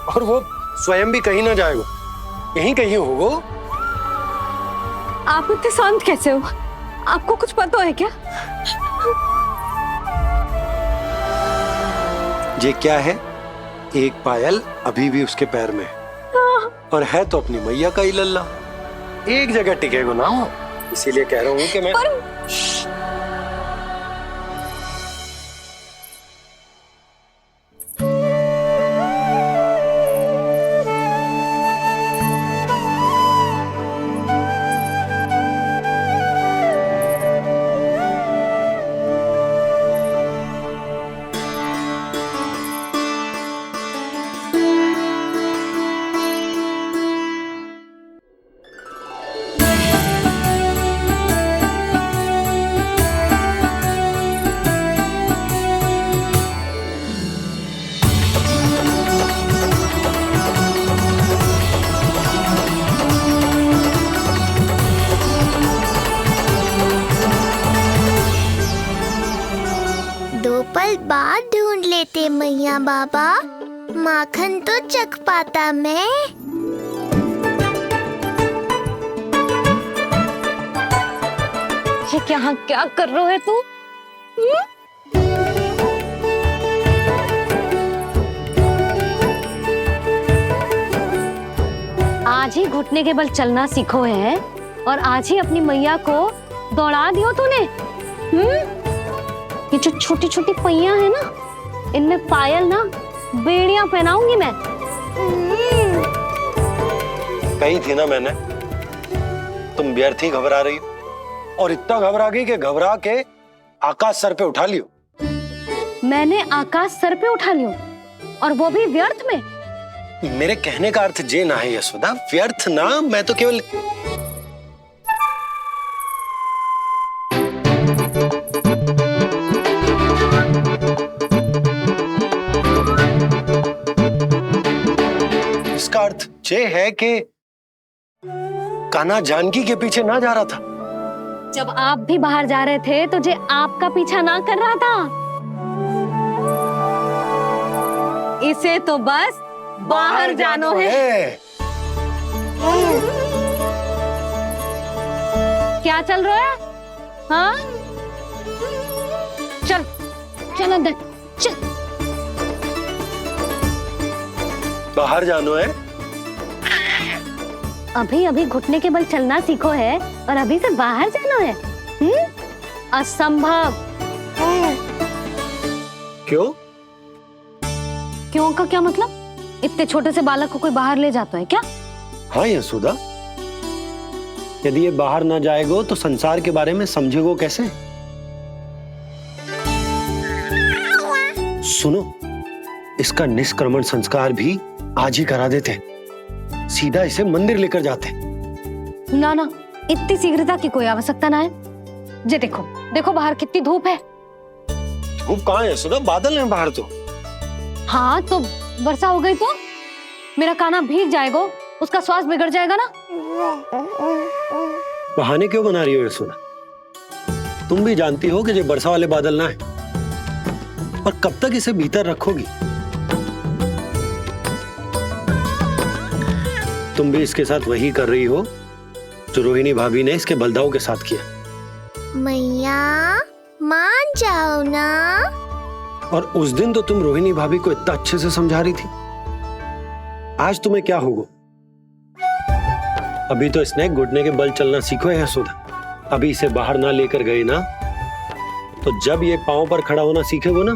और वो स्वयं भी कहीं ना जाएगा, यहीं कहीं होगो। आप इतने शांत कैसे हो? आपको कुछ पता है क्या? ये क्या है? एक पायल अभी भी उसके पैर में है, और है तो अपनी मैया का ही लल्ला, एक जगह टिकेगा ना हो, इसीलिए कह रहा हूँ कि मैं पल बाद ढूंढ लेते मैया बाबा, माखन तो चख पाता मैं। ये क्या कर रहे हो तू? आज ही घुटने के बल चलना सीखो है, और आज ही अपनी मैया को दौड़ा दियो तूने। ये जो छोटी छोटी पहिया है ना, इनमें पायल ना बेड़ियां पहनाऊंगी मैं। कही थी ना मैंने, तुम व्यर्थ ही घबरा रही हो, और इतना घबरा गई कि घबरा के आकाश सर पे उठा लियो। मैंने आकाश सर पे उठा लियो, और वो भी व्यर्थ में? मेरे कहने का अर्थ जे ना है यशोदा, व्यर्थ ना, मैं तो केवल इसका अर्थ ये है कि कान्हा जानकी के पीछे ना जा रहा था। जब आप भी बाहर जा रहे थे तो जे आपका पीछा ना कर रहा था। इसे तो बस बाहर जानो है। क्या चल रहा है? हाँ, चल चल अंदर चल। बाहर जानो है? अभी अभी घुटने के बल चलना सीखो है, और अभी से बाहर जाना है? असंभव। क्यों? क्यों का क्या मतलब? इतने छोटे से बालक को कोई बाहर ले जाता है क्या? हाँ यशोदा, यदि ये बाहर ना जाएगो तो संसार के बारे में समझेगो कैसे? सुनो, इसका निष्क्रमण संस्कार भी आज ही करा देते, सीधा इसे मंदिर लेकर जाते। ना ना, इतनी शीघ्रता की कोई आवश्यकता ना है। जे देखो देखो बाहर कितनी धूप है। धूप कहाँ है यशोदा? बादल है बाहर तो। हाँ तो वर्षा हो गई तो मेरा कान्हा भीग जाएगा, उसका स्वास्थ्य बिगड़ जाएगा ना। बहाने क्यों बना रही हो यशोदा? तुम भी जानती हो कि ये वर्षा वाले बादल ना है, और कब तक इसे भीतर रखोगी? तुम भी इसके साथ वही कर रही हो जो रोहिणी भाभी ने इसके बलदाऊ के साथ किया। मैया मान जाओ ना। और उस दिन तो तुम रोहिणी भाभी को इतना अच्छे से समझा रही थी, आज तुम्हें क्या होगा? अभी तो इसने घुटने के बल चलना सीखो है यशोदा। अभी इसे बाहर ना लेकर गए ना, तो जब ये पांव पर खड़ा होना सीखेगो ना,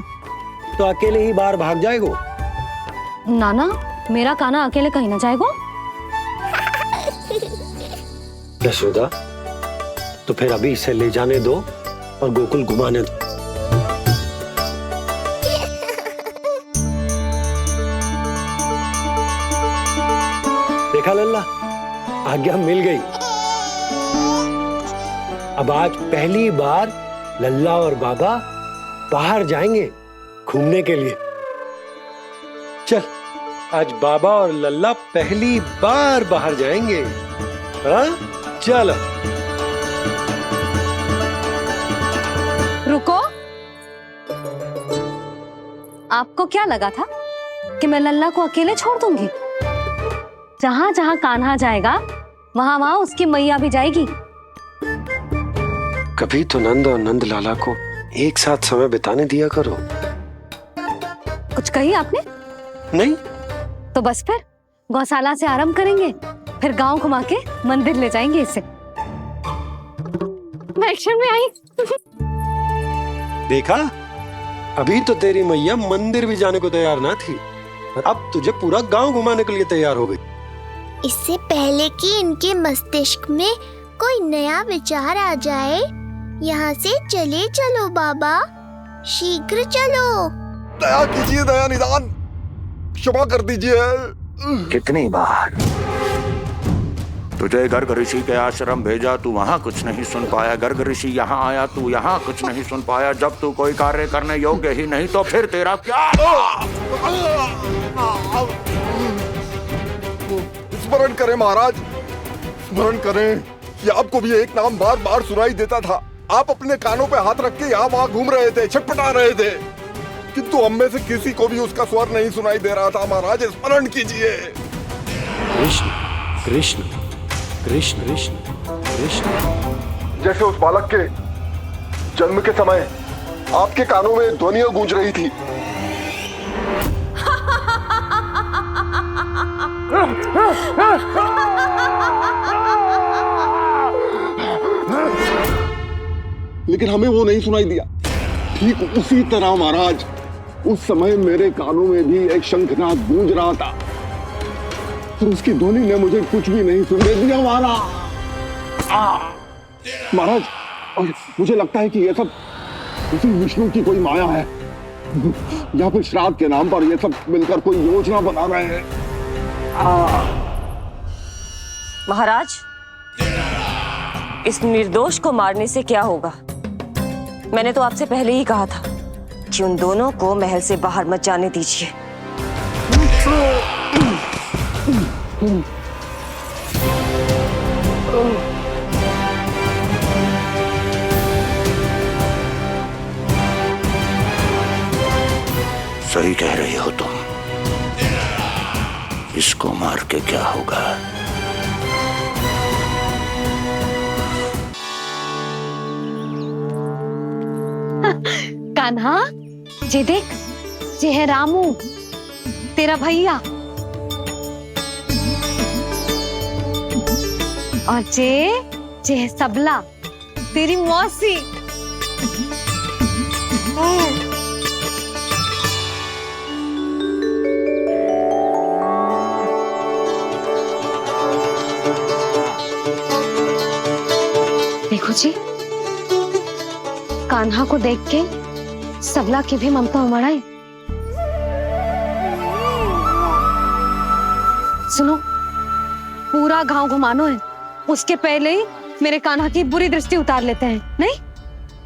तो अकेले ही बाहर भाग जाएगो। नाना, मेरा कान्हा अकेले कहीं ना जाएगा। यशोदा, तो फिर अभी इसे ले जाने दो और गोकुल घुमाने दो। देखा लल्ला, आज्ञा मिल गई। अब आज पहली बार लल्ला और बाबा बाहर जाएंगे घूमने के लिए। चल, आज बाबा और लल्ला पहली बार बाहर जाएंगे। हाँ, चलो। रुको आपको क्या लगा था कि मैं लल्ला को अकेले छोड़ दूंगी? जहां जहां कान्हा जाएगा वहां वहां उसकी मैया भी जाएगी। कभी तो नंद और नंद लाला को एक साथ समय बिताने दिया करो। कुछ कही आपने? नहीं। तो बस फिर गौशाला से आरंभ करेंगे, फिर गांव घुमा के मंदिर ले जाएंगे इसे। मैं एक्शन में आई। देखा, अभी तो तेरी मैया मंदिर भी जाने को तैयार ना थी, और अब तुझे पूरा गांव घुमाने के लिए तैयार हो गई। इससे पहले कि इनके मस्तिष्क में कोई नया विचार आ जाए, यहाँ से चले चलो बाबा, शीघ्र चलो। दया कीजिए, दया निदान, क्षमा कर दीजिए। कितनी बार तुझे गर्ग ऋषि के आश्रम भेजा, तू वहाँ कुछ नहीं सुन पाया। गर्ग ऋषि यहाँ आया, तू यहाँ कुछ नहीं सुन पाया। जब तू कोई कार्य करने योग्य ही नहीं तो फिर तेरा क्या? स्मरण करें महाराज, स्मरण करें कि आपको भी एक नाम बार बार सुनाई देता था। आप अपने कानों पे हाथ रख के यहाँ वहाँ घूम रहे थे, छटपटा रहे थे, किंतु हम में से किसी को भी उसका स्वर नहीं सुनाई दे रहा था। महाराज स्मरण कीजिए। कृष्ण कृष्ण कृष्ण कृष्ण कृष्ण। जैसे उस बालक के जन्म के समय आपके कानों में ध्वनियां गूंज रही थी। लेकिन हमें वो नहीं सुनाई दिया। ठीक उसी तरह महाराज, उस समय मेरे कानों में भी एक शंखनाद गूंज रहा था, पर उसकी ध्वनि ने मुझे कुछ भी नहीं सुनने दिया। महाराज, और मुझे लगता है कि ये सब उसी विष्णु की कोई माया है, या फिर श्राद्ध के नाम पर ये सब मिलकर कोई योजना बना रहे हैं। महाराज, इस निर्दोष को मारने से क्या होगा? मैंने तो आपसे पहले ही कहा था कि उन दोनों को महल से बाहर मत जाने दीजिए। सही कह रही हो तुम। इसको मार के क्या होगा? कान्हा, जे देख, जे है रामू, तेरा भैया, और जे है सबला, तेरी मौसी। देखो जी, कान्हा को देख के सबला की भी ममता उमड़ आई। सुनो, पूरा गांव घुमानो है, उसके पहले ही मेरे कान्हा की बुरी दृष्टि उतार लेते हैं, नहीं?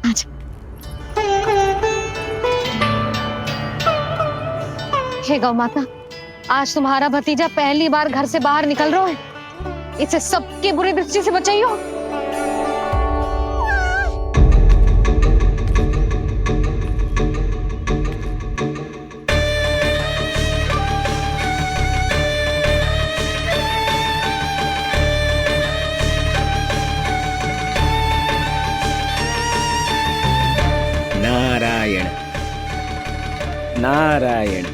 अच्छा। हे गौ माता, आज तुम्हारा भतीजा पहली बार घर से बाहर निकल रहा है, इसे सबकी बुरी दृष्टि से बचाइयो। नारायण नारायण।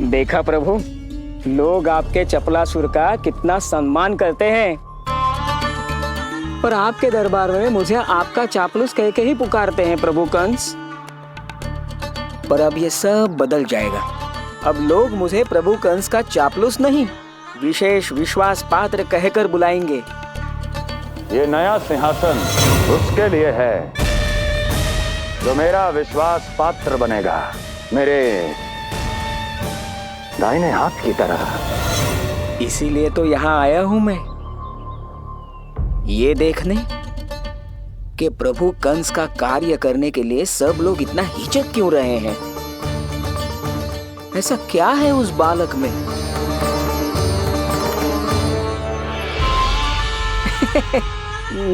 देखा प्रभु, लोग आपके चपलासुर का कितना सम्मान करते हैं, पर आपके दरबार में मुझे आपका चापलूस कह के ही पुकारते हैं प्रभु कंस। पर अब ये सब बदल जाएगा। अब लोग मुझे प्रभु कंस का चापलूस नहीं, विशेष विश्वास पात्र कहकर बुलाएंगे। ये नया सिंहासन उसके लिए है जो मेरा विश्वास पात्र बनेगा, मेरे दाहिने हाथ की तरह। इसीलिए तो यहाँ आया हूं मैं, ये देखने कि प्रभु कंस का कार्य करने के लिए सब लोग इतना हिचक क्यों रहे हैं? ऐसा क्या है उस बालक में?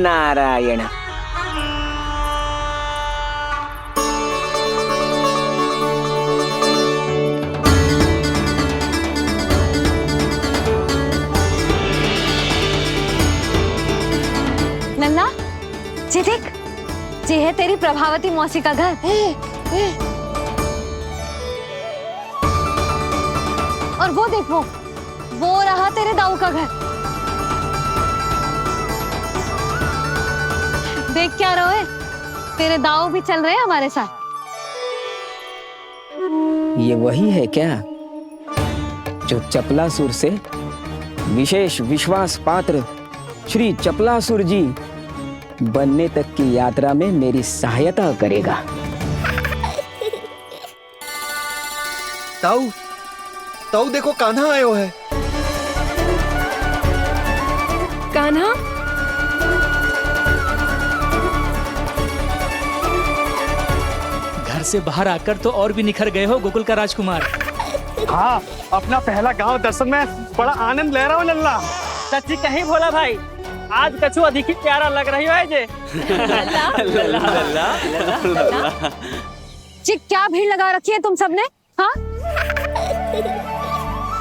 नारायण। नन्ना, जी देख, जी है तेरी प्रभावती मौसी का घर। और वो देखो, वो रहा तेरे दाऊ का घर। देख क्या रोए, तेरे दाऊ भी चल रहे हैं हमारे साथ। ये वही है क्या जो चपलासुर से विशेष विश्वास पात्र श्री चपलासुर जी बनने तक की यात्रा में मेरी सहायता करेगा? ताऊ, ताऊ देखो कान्हा आयो है। कान्हा, घर से बाहर आकर तो और भी निखर गए हो गोकुल का राजकुमार। हाँ, अपना पहला गांव दर्शन में बड़ा आनंद ले रहा हूँ लल्ला। सच्ची कहीं भोला भाई, आज कछु अधिक ही प्यारा लग रही है जे। जी क्या भीड़ लगा रखी है तुम सबने? हाँ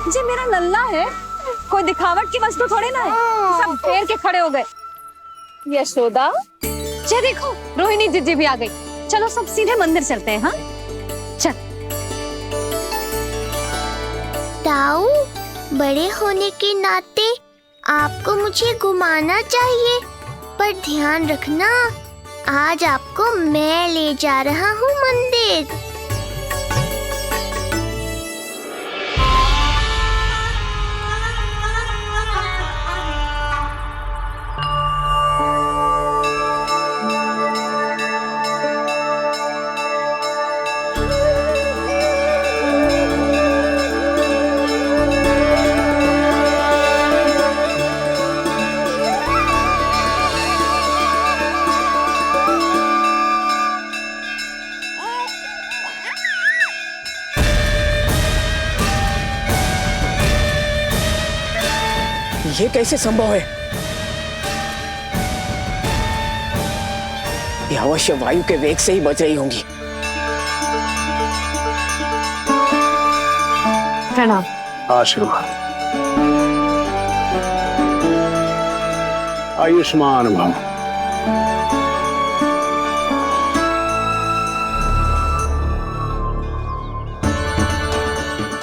जी, मेरा लल्ला है, कोई दिखावट की वस्तु थोड़ी ना है। सब फेर के खड़े हो गए। यशोदा, जी देखो रोहिणी जीजी भी आ गई। चलो सब सीधे मंदिर चलते हैं। हाँ चल। ताऊ, बड़े होने के नाते आपको मुझे घुमाना चाहिए, पर ध्यान रखना आज आपको मैं ले जा रहा हूँ मंदिर। ये कैसे संभव है? ये अवश्य वायु के वेग से ही बच रही होंगी। प्रणाम। आशीर्वाद। आयुष्मान भव।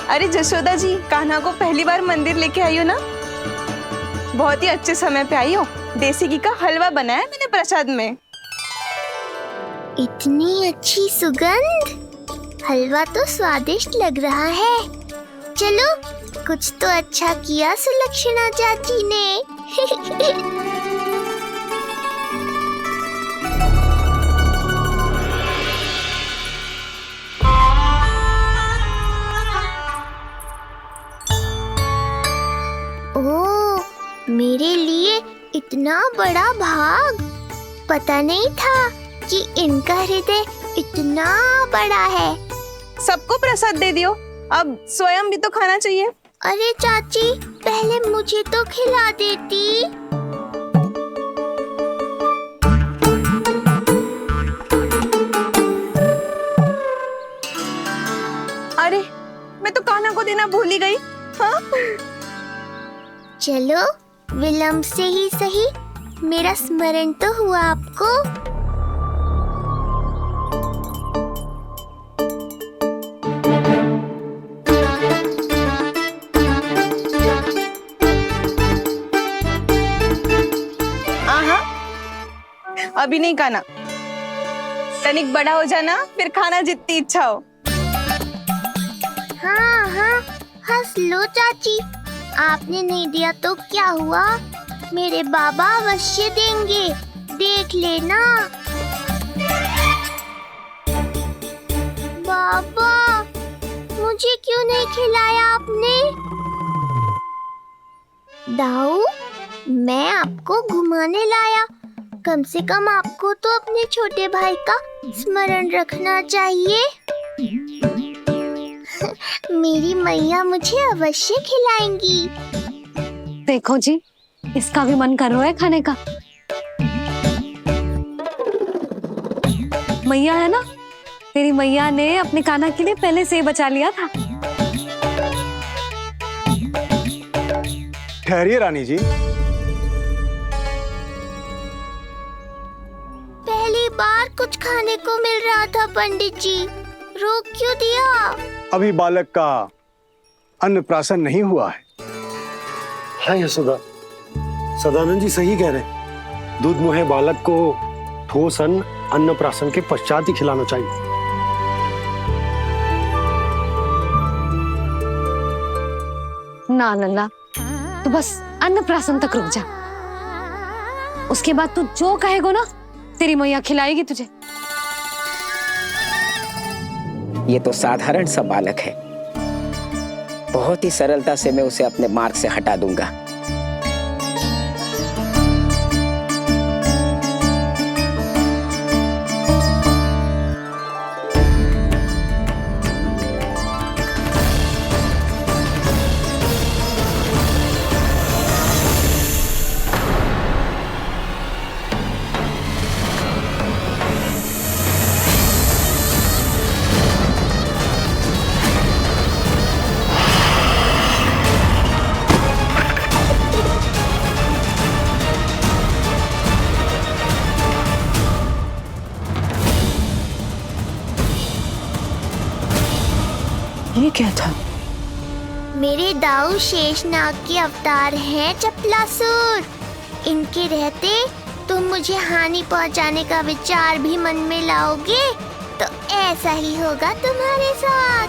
अरे जशोदा जी, कान्हा को पहली बार मंदिर लेके आई हो ना? बहुत ही अच्छे समय पे आई हो। देसी घी का हलवा बनाया मैंने प्रसाद में। इतनी अच्छी सुगंध, हलवा तो स्वादिष्ट लग रहा है। चलो, कुछ तो अच्छा किया सुलक्षणा चाची ने। ओह, मेरे लिए इतना बड़ा भाग। पता नहीं था कि इनका हृदय इतना बड़ा है। सबको प्रसाद दे दियो, अब स्वयं भी तो खाना चाहिए। अरे चाची, पहले मुझे तो खिला देती। अरे, मैं तो कान्हा को देना भूल ही गई। हाँ? चलो, विलंब से ही सही, मेरा स्मरण तो हुआ आपको। अभी नहीं खाना, तनिक बड़ा हो जाना, फिर खाना जितनी इच्छा हो। हाँ हाँ, हंस लो चाची, आपने नहीं दिया तो क्या हुआ, मेरे बाबा अवश्य देंगे, देख लेना। बाबा, मुझे क्यों नहीं खिलाया आपने? दाऊ, मैं आपको घुमाने लाया, कम से कम आपको तो अपने छोटे भाई का स्मरण रखना चाहिए। मेरी मैया मुझे अवश्य खिलाएंगी। देखो जी, इसका भी मन कर रहा है खाने का। मैया है ना, तेरी मैया ने अपने कान्हा के लिए पहले से ही बचा लिया था। ठहरिए रानी जी। पहली बार कुछ खाने को मिल रहा था पंडित जी, रोक क्यों दिया? अभी बालक का अन्नप्राशन नहीं हुआ है। हाँ यशोदा, सदानंद जी सही कह रहे। दूध मुहे बालक को ठोस अन्नप्राशन के पश्चात ही खिलाना चाहिए। ना लल्ला, तू बस अन्नप्राशन तक रुक जा। उसके बाद तू जो कहेगो ना, तेरी मैया खिलाएगी तुझे। ये तो साधारण सा बालक है, बहुत ही सरलता से मैं उसे अपने मार्ग से हटा दूंगा। ये क्या था? मेरे दाऊ शेषनाग के अवतार हैं चपलासुर। इनके रहते तुम मुझे हानि पहुंचाने का विचार भी मन में लाओगे तो ऐसा ही होगा तुम्हारे साथ।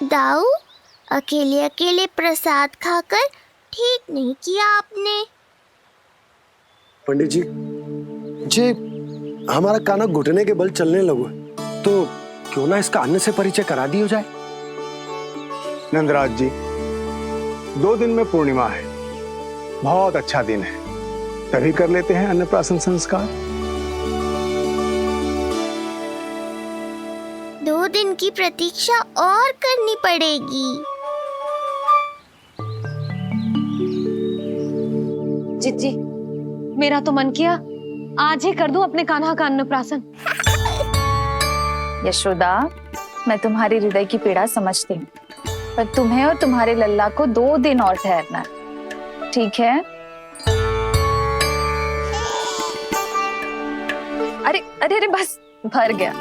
दाऊ, अकेले अकेले प्रसाद खाकर ठीक नहीं किया आपने। पंडित जी, जे हमारा कान्हा घुटने के बल चलने लगो तो क्यों ना इसका अन्न से परिचय करा दिया जाए। नंदराज जी, 2 दिन में पूर्णिमा है, बहुत अच्छा दिन है, तभी कर लेते हैं अन्नप्राशन संस्कार। 2 दिन की प्रतीक्षा और करनी पड़ेगी। जिज्जी, मेरा तो मन किया आज ही कर दूं अपने कान्हा का अन्नप्राशन। यशोदा, मैं तुम्हारी हृदय की पीड़ा समझती हूँ, पर तुम्हें और तुम्हारे लल्ला को 2 दिन और ठहरना, ठीक है? अरे अरे अरे, बस भर गया।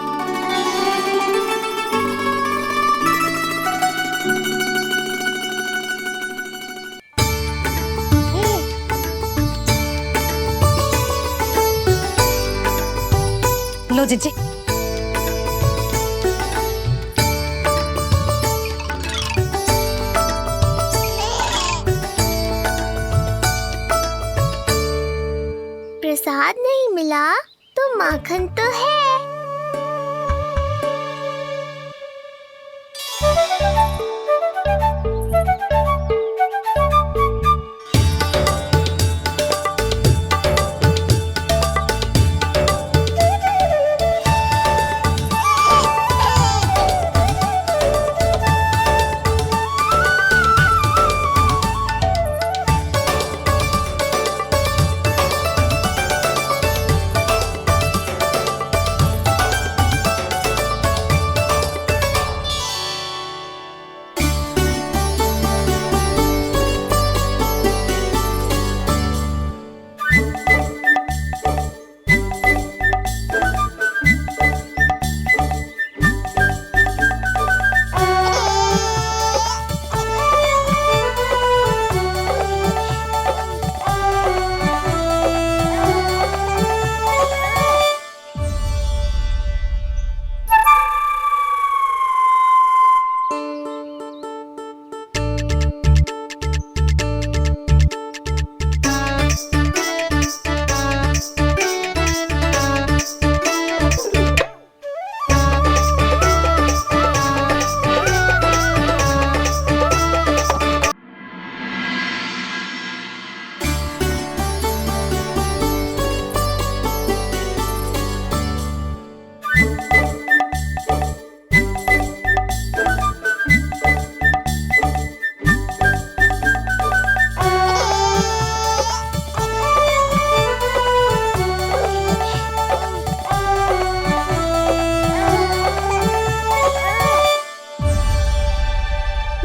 लो जिज्जी। प्रसाद नहीं मिला तो माखन तो है।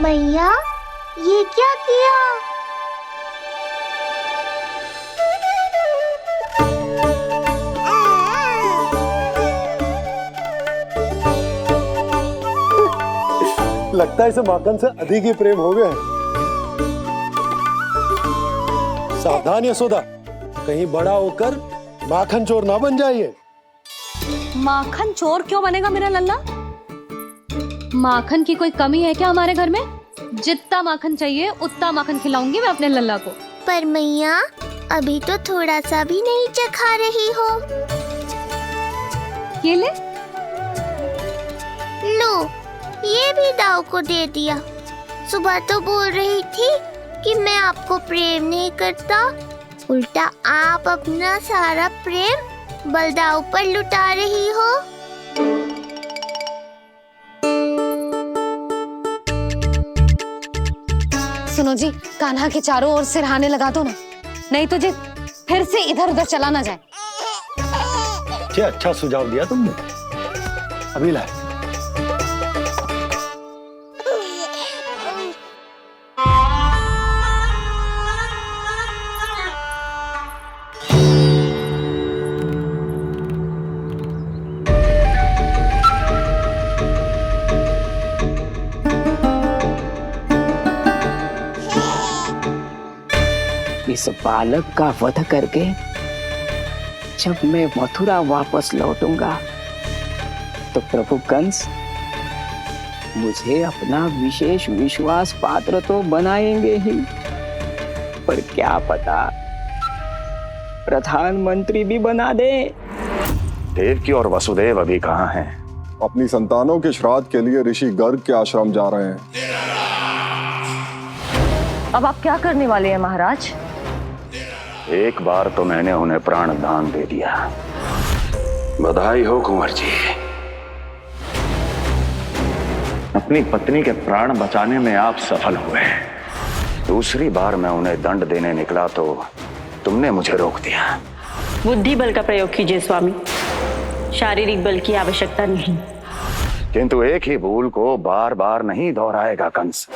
मैया, ये क्या किया? लगता है इसे माखन से अधिक ही प्रेम हो गया है। सावधान यशोदा, कहीं बड़ा होकर माखन चोर ना बन जाइए। माखन चोर क्यों बनेगा मेरा लल्ला? माखन की कोई कमी है क्या हमारे घर में? जितना माखन चाहिए उतना माखन खिलाऊंगी मैं अपने लल्ला को। पर मैया, अभी तो थोड़ा सा भी नहीं चखा रही हो। ये ले। लो, ये भी दाऊ को दे दिया। सुबह तो बोल रही थी कि मैं आपको प्रेम नहीं करता, उल्टा आप अपना सारा प्रेम बलदाऊ पर लुटा रही हो। सुनो जी, कान्हा के चारों ओर सिरहाने लगा दो ना, नहीं तो जी फिर से इधर उधर चला ना जाए। क्या अच्छा सुझाव दिया तुमने। अभी लाए। इस बालक का वध करके जब मैं मथुरा वापस लौटूंगा तो प्रभु कंस मुझे अपना विशेष विश्वास पात्र तो बनाएंगे ही, पर क्या पता प्रधानमंत्री भी बना दे। देवकी और वसुदेव अभी कहाँ हैं? अपनी संतानों के श्राद्ध के लिए ऋषि गर्ग के आश्रम जा रहे हैं। अब आप क्या करने वाले हैं महाराज? एक बार तो मैंने उन्हें प्राण दान दे दिया। बधाई हो कुंवर जी, अपनी पत्नी के प्राण बचाने में आप सफल हुए। दूसरी बार मैं उन्हें दंड देने निकला तो तुमने मुझे रोक दिया। बुद्धि बल का प्रयोग कीजिए स्वामी, शारीरिक बल की आवश्यकता नहीं। किंतु एक ही भूल को बार बार नहीं दोहराएगा कंस।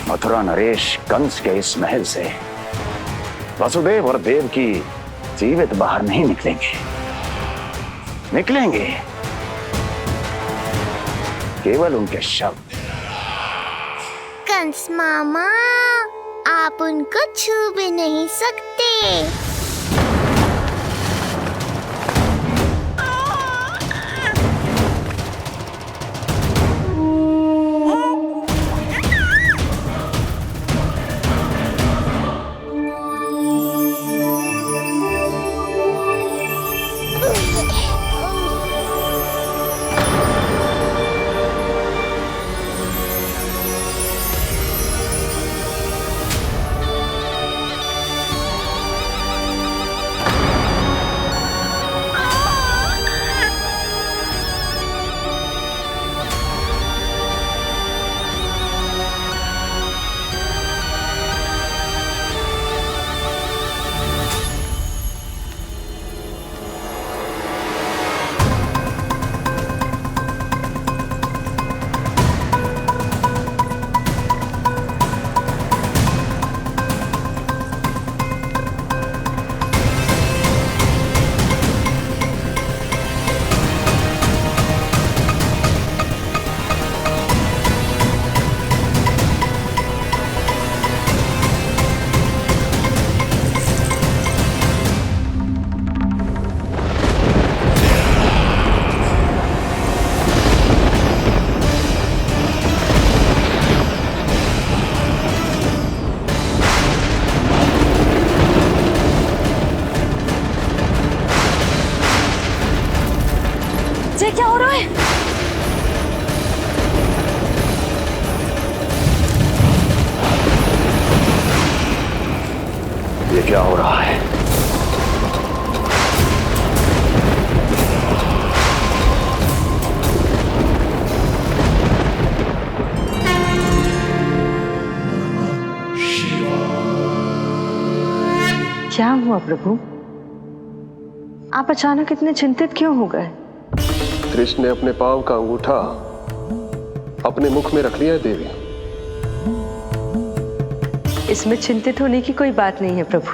मथुरा नरेश कंस के इस महल से वसुदेव और देवकी जीवित बाहर नहीं निकलेंगे, केवल उनके शव। कंस मामा, आप उनको छू भी नहीं सकते। क्या हो रहा है? ये क्या हो रहा है? क्या हुआ प्रभु? आप अचानक इतने चिंतित क्यों हो गए? कृष्ण ने अपने पांव का अंगूठा अपने मुख में रख लिया है देवी। इसमें चिंतित होने की कोई बात नहीं है प्रभु।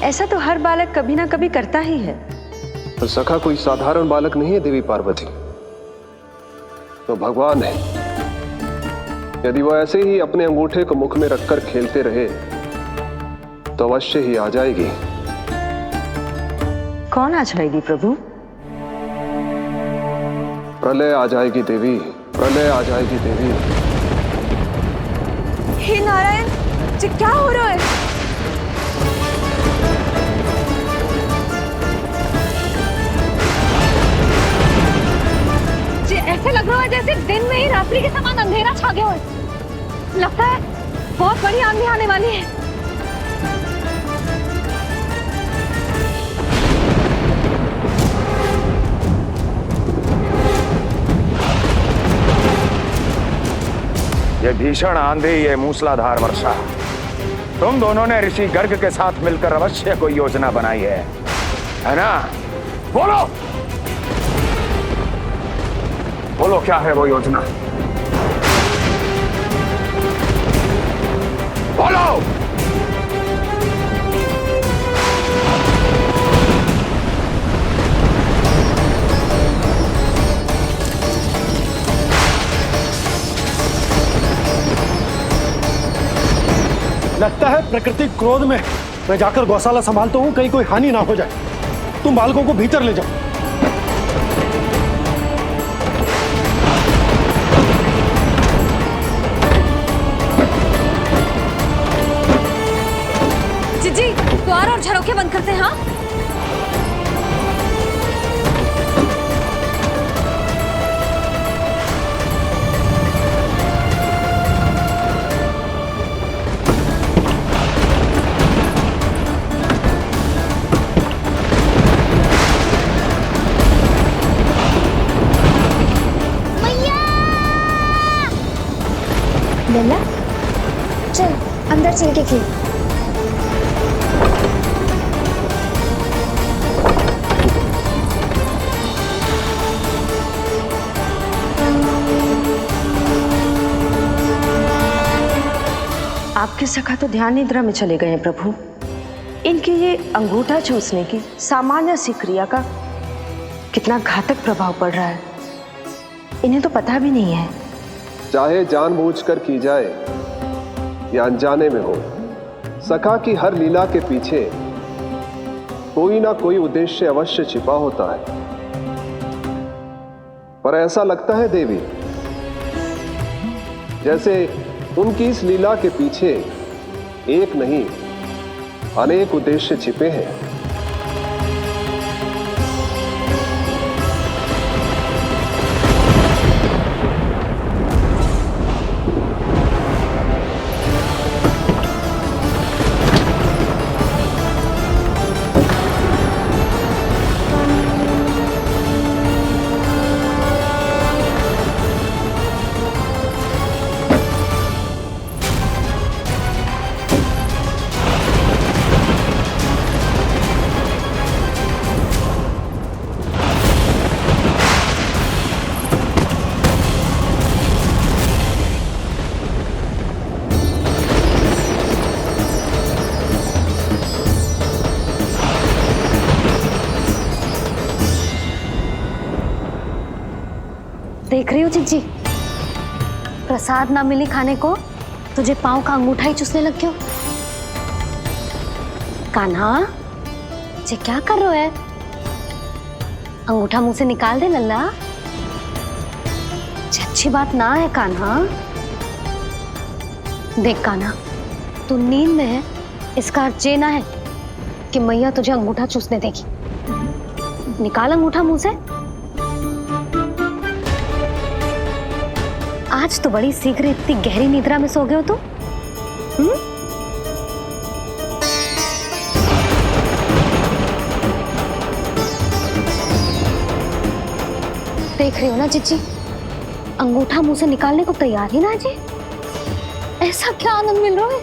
ऐसा तो हर बालक कभी ना कभी करता ही है। पर सखा कोई साधारण बालक नहीं है देवी पार्वती, तो भगवान है। यदि वो ऐसे ही अपने अंगूठे को मुख में रखकर खेलते रहे तो अवश्य ही आ जाएगी। कौन आ जाएगी प्रभु? प्रलय आ जाएगी देवी, प्रलय आ जाएगी देवी। हे नारायण जी, क्या हो रहा है? जी ऐसे लग रहा है जैसे दिन में ही रात्रि के समान अंधेरा छा गया हो। लगता है बहुत बड़ी आंधी आने वाली है। ये भीषण आंधी, ये मूसलाधार वर्षा, तुम दोनों ने ऋषि गर्ग के साथ मिलकर अवश्य कोई योजना बनाई है ना? बोलो बोलो, क्या है वो योजना? बोलो। लगता है प्रकृति क्रोध में। मैं जाकर गौशाला संभालता हूँ, कहीं कोई हानि ना हो जाए। तुम बालकों को भीतर ले जाओ। जी द्वार और झरोखे बंद करते हैं। हाँ लल्ला, चल अंदर चल के खेल। आपके सखा तो ध्यान निद्रा में चले गए हैं प्रभु। इनके ये अंगूठा चूसने की सामान्य सी क्रिया का कितना घातक प्रभाव पड़ रहा है, इन्हें तो पता भी नहीं है। चाहे जानबूझकर की जाए या अनजाने में हो, सखा की हर लीला के पीछे कोई ना कोई उद्देश्य अवश्य छिपा होता है। पर ऐसा लगता है देवी जैसे उनकी इस लीला के पीछे एक नहीं अनेक उद्देश्य छिपे हैं। देख रही हो चिज्जी, प्रसाद ना मिली खाने को, तुझे पांव का अंगूठा ही चूसने लग गयो। कान्हा, ये क्या कर रहे है? अंगूठा मुंह से निकाल दे लल्ला। अच्छी बात ना है कान्हा। देख कान्हा, तू नींद में है, इसका अर्थ ये ना है कि मैया तुझे अंगूठा चूसने देगी। निकाल अंगूठा मुंह से। आज तो बड़ी शीघ्र इतनी गहरी निद्रा में सो गए हो तुम। देख रही हो ना चिच्ची, अंगूठा मुंह से निकालने को तैयार ही ना जी। ऐसा क्या आनंद मिल रहा है?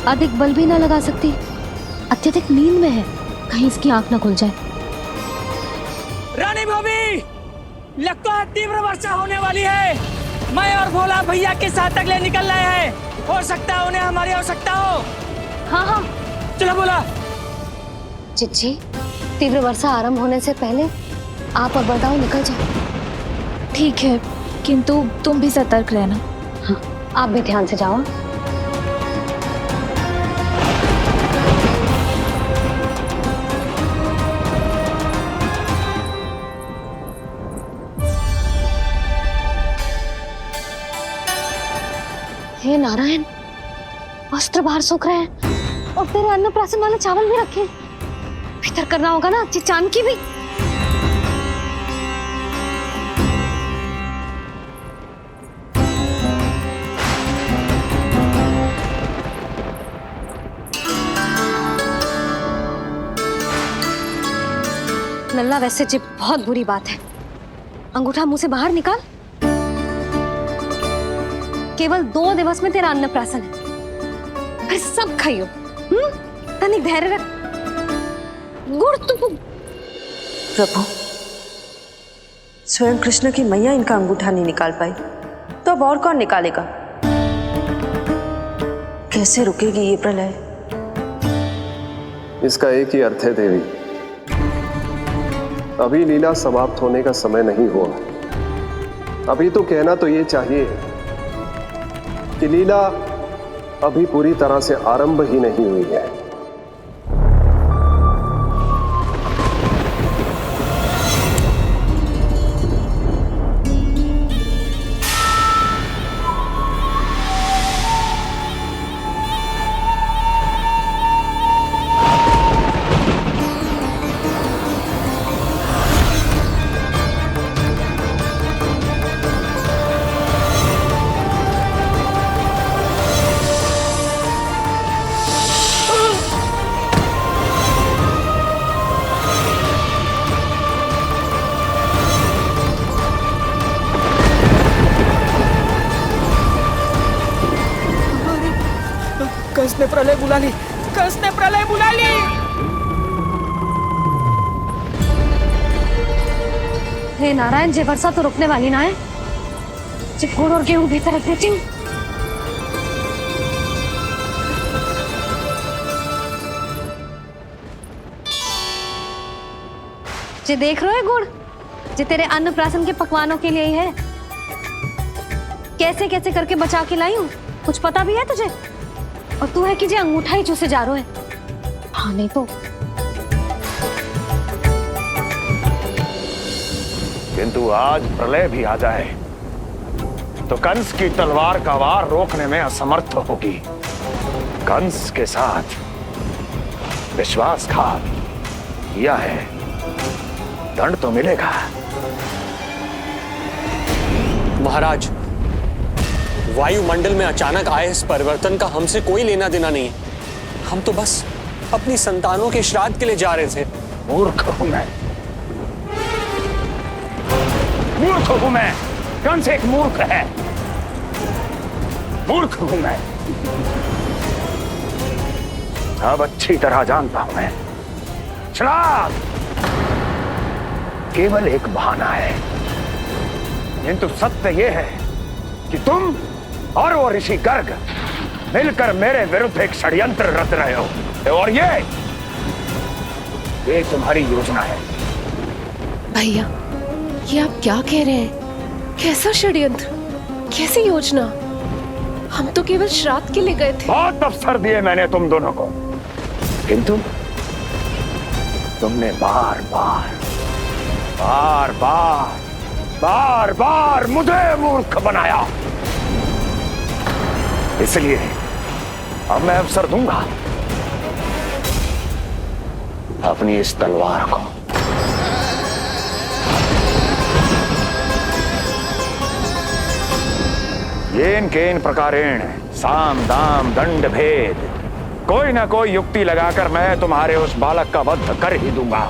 अधिक बल भी ना लगा सकती, अत्यधिक नींद में है। कहीं इसकी आंख ना खुल जाए। रानी भाभी, लगता है तीव्र वर्षा होने वाली है। मैं और भोला भैया के साथ अगले निकल रहे हैं। हो सकता है उन्हें हमारी आवश्यकता हो। हाँ हाँ चलो भोला। चिच्ची, तीव्र वर्षा आरंभ होने से पहले आप और बरदाऊ निकल जाओ। ठीक है, किंतु तुम भी सतर्क रहना। हाँ, आप भी ध्यान से जाओ। हे नारायण, वस्त्र बाहर सूख रहे हैं और तेरे अन्नप्राशन वाले चावल भी रखे हैं। भीतर करना होगा ना चिचान की भी। लल्ला, वैसे जी बहुत बुरी बात है। अंगूठा मुंह से बाहर निकाल। केवल 2 दिवस में तेरा अन्नप्राशन है, फिर सब खाइयो। तनिक धैर्य रख। गुड़ तो प्रभु, स्वयं कृष्ण की मैया इनका अंगूठा नहीं निकाल पाई, तो अब और कौन निकालेगा? कैसे रुकेगी ये प्रलय? इसका एक ही अर्थ है देवी, अभी लीला समाप्त होने का समय नहीं हुआ। अभी तो कहना तो ये चाहिए कि लीला अभी पूरी तरह से आरंभ ही नहीं हुई है। कंस ने प्रलय बुला ली। कंस ने प्रलय बुला ली। हे नारायण, जे वर्षा तो रुकने वाली ना है। जे गुड़ और गेहूं भीतर रख देती हूँ। जे देख रहे हो गुड़, जे तेरे अन्नप्राशन के पकवानों के लिए ही है। कैसे कैसे करके बचा के लाई हूँ, कुछ पता भी है तुझे? और तू है कि जे अंगूठा ही चूसे जा रहा है। हाँ नहीं तो। किंतु आज प्रलय भी आ जाए तो कंस की तलवार का वार रोकने में असमर्थ होगी। कंस के साथ विश्वासघात किया है, दंड तो मिलेगा। महाराज, वायुमंडल में अचानक आए इस परिवर्तन का हमसे कोई लेना देना नहीं है। हम तो बस अपनी संतानों के श्राद्ध के लिए जा रहे थे। मूर्ख हूं मैं, मूर्ख हूं मैं। कंस एक मूर्ख है, मूर्ख हूं मैं। अब अच्छी तरह जानता हूं मैं, श्राद्ध केवल एक बहाना है। किंतु सत्य यह है कि तुम और वो ऋषि गर्ग मिलकर मेरे विरुद्ध एक षड्यंत्र रच रहे हो, और ये तुम्हारी योजना है। भैया, ये आप क्या कह रहे हैं? कैसा षड्यंत्र, कैसी योजना? हम तो केवल श्राद्ध के लिए गए थे। बहुत अवसर दिए मैंने तुम दोनों को, किंतु तुमने बार बार बार बार बार बार मुझे मूर्ख बनाया। इसलिए अब मैं अवसर दूंगा अपनी इस तलवार को। येन केन प्रकारेण साम दाम दंड भेद, कोई ना कोई युक्ति लगाकर मैं तुम्हारे उस बालक का वध कर ही दूंगा।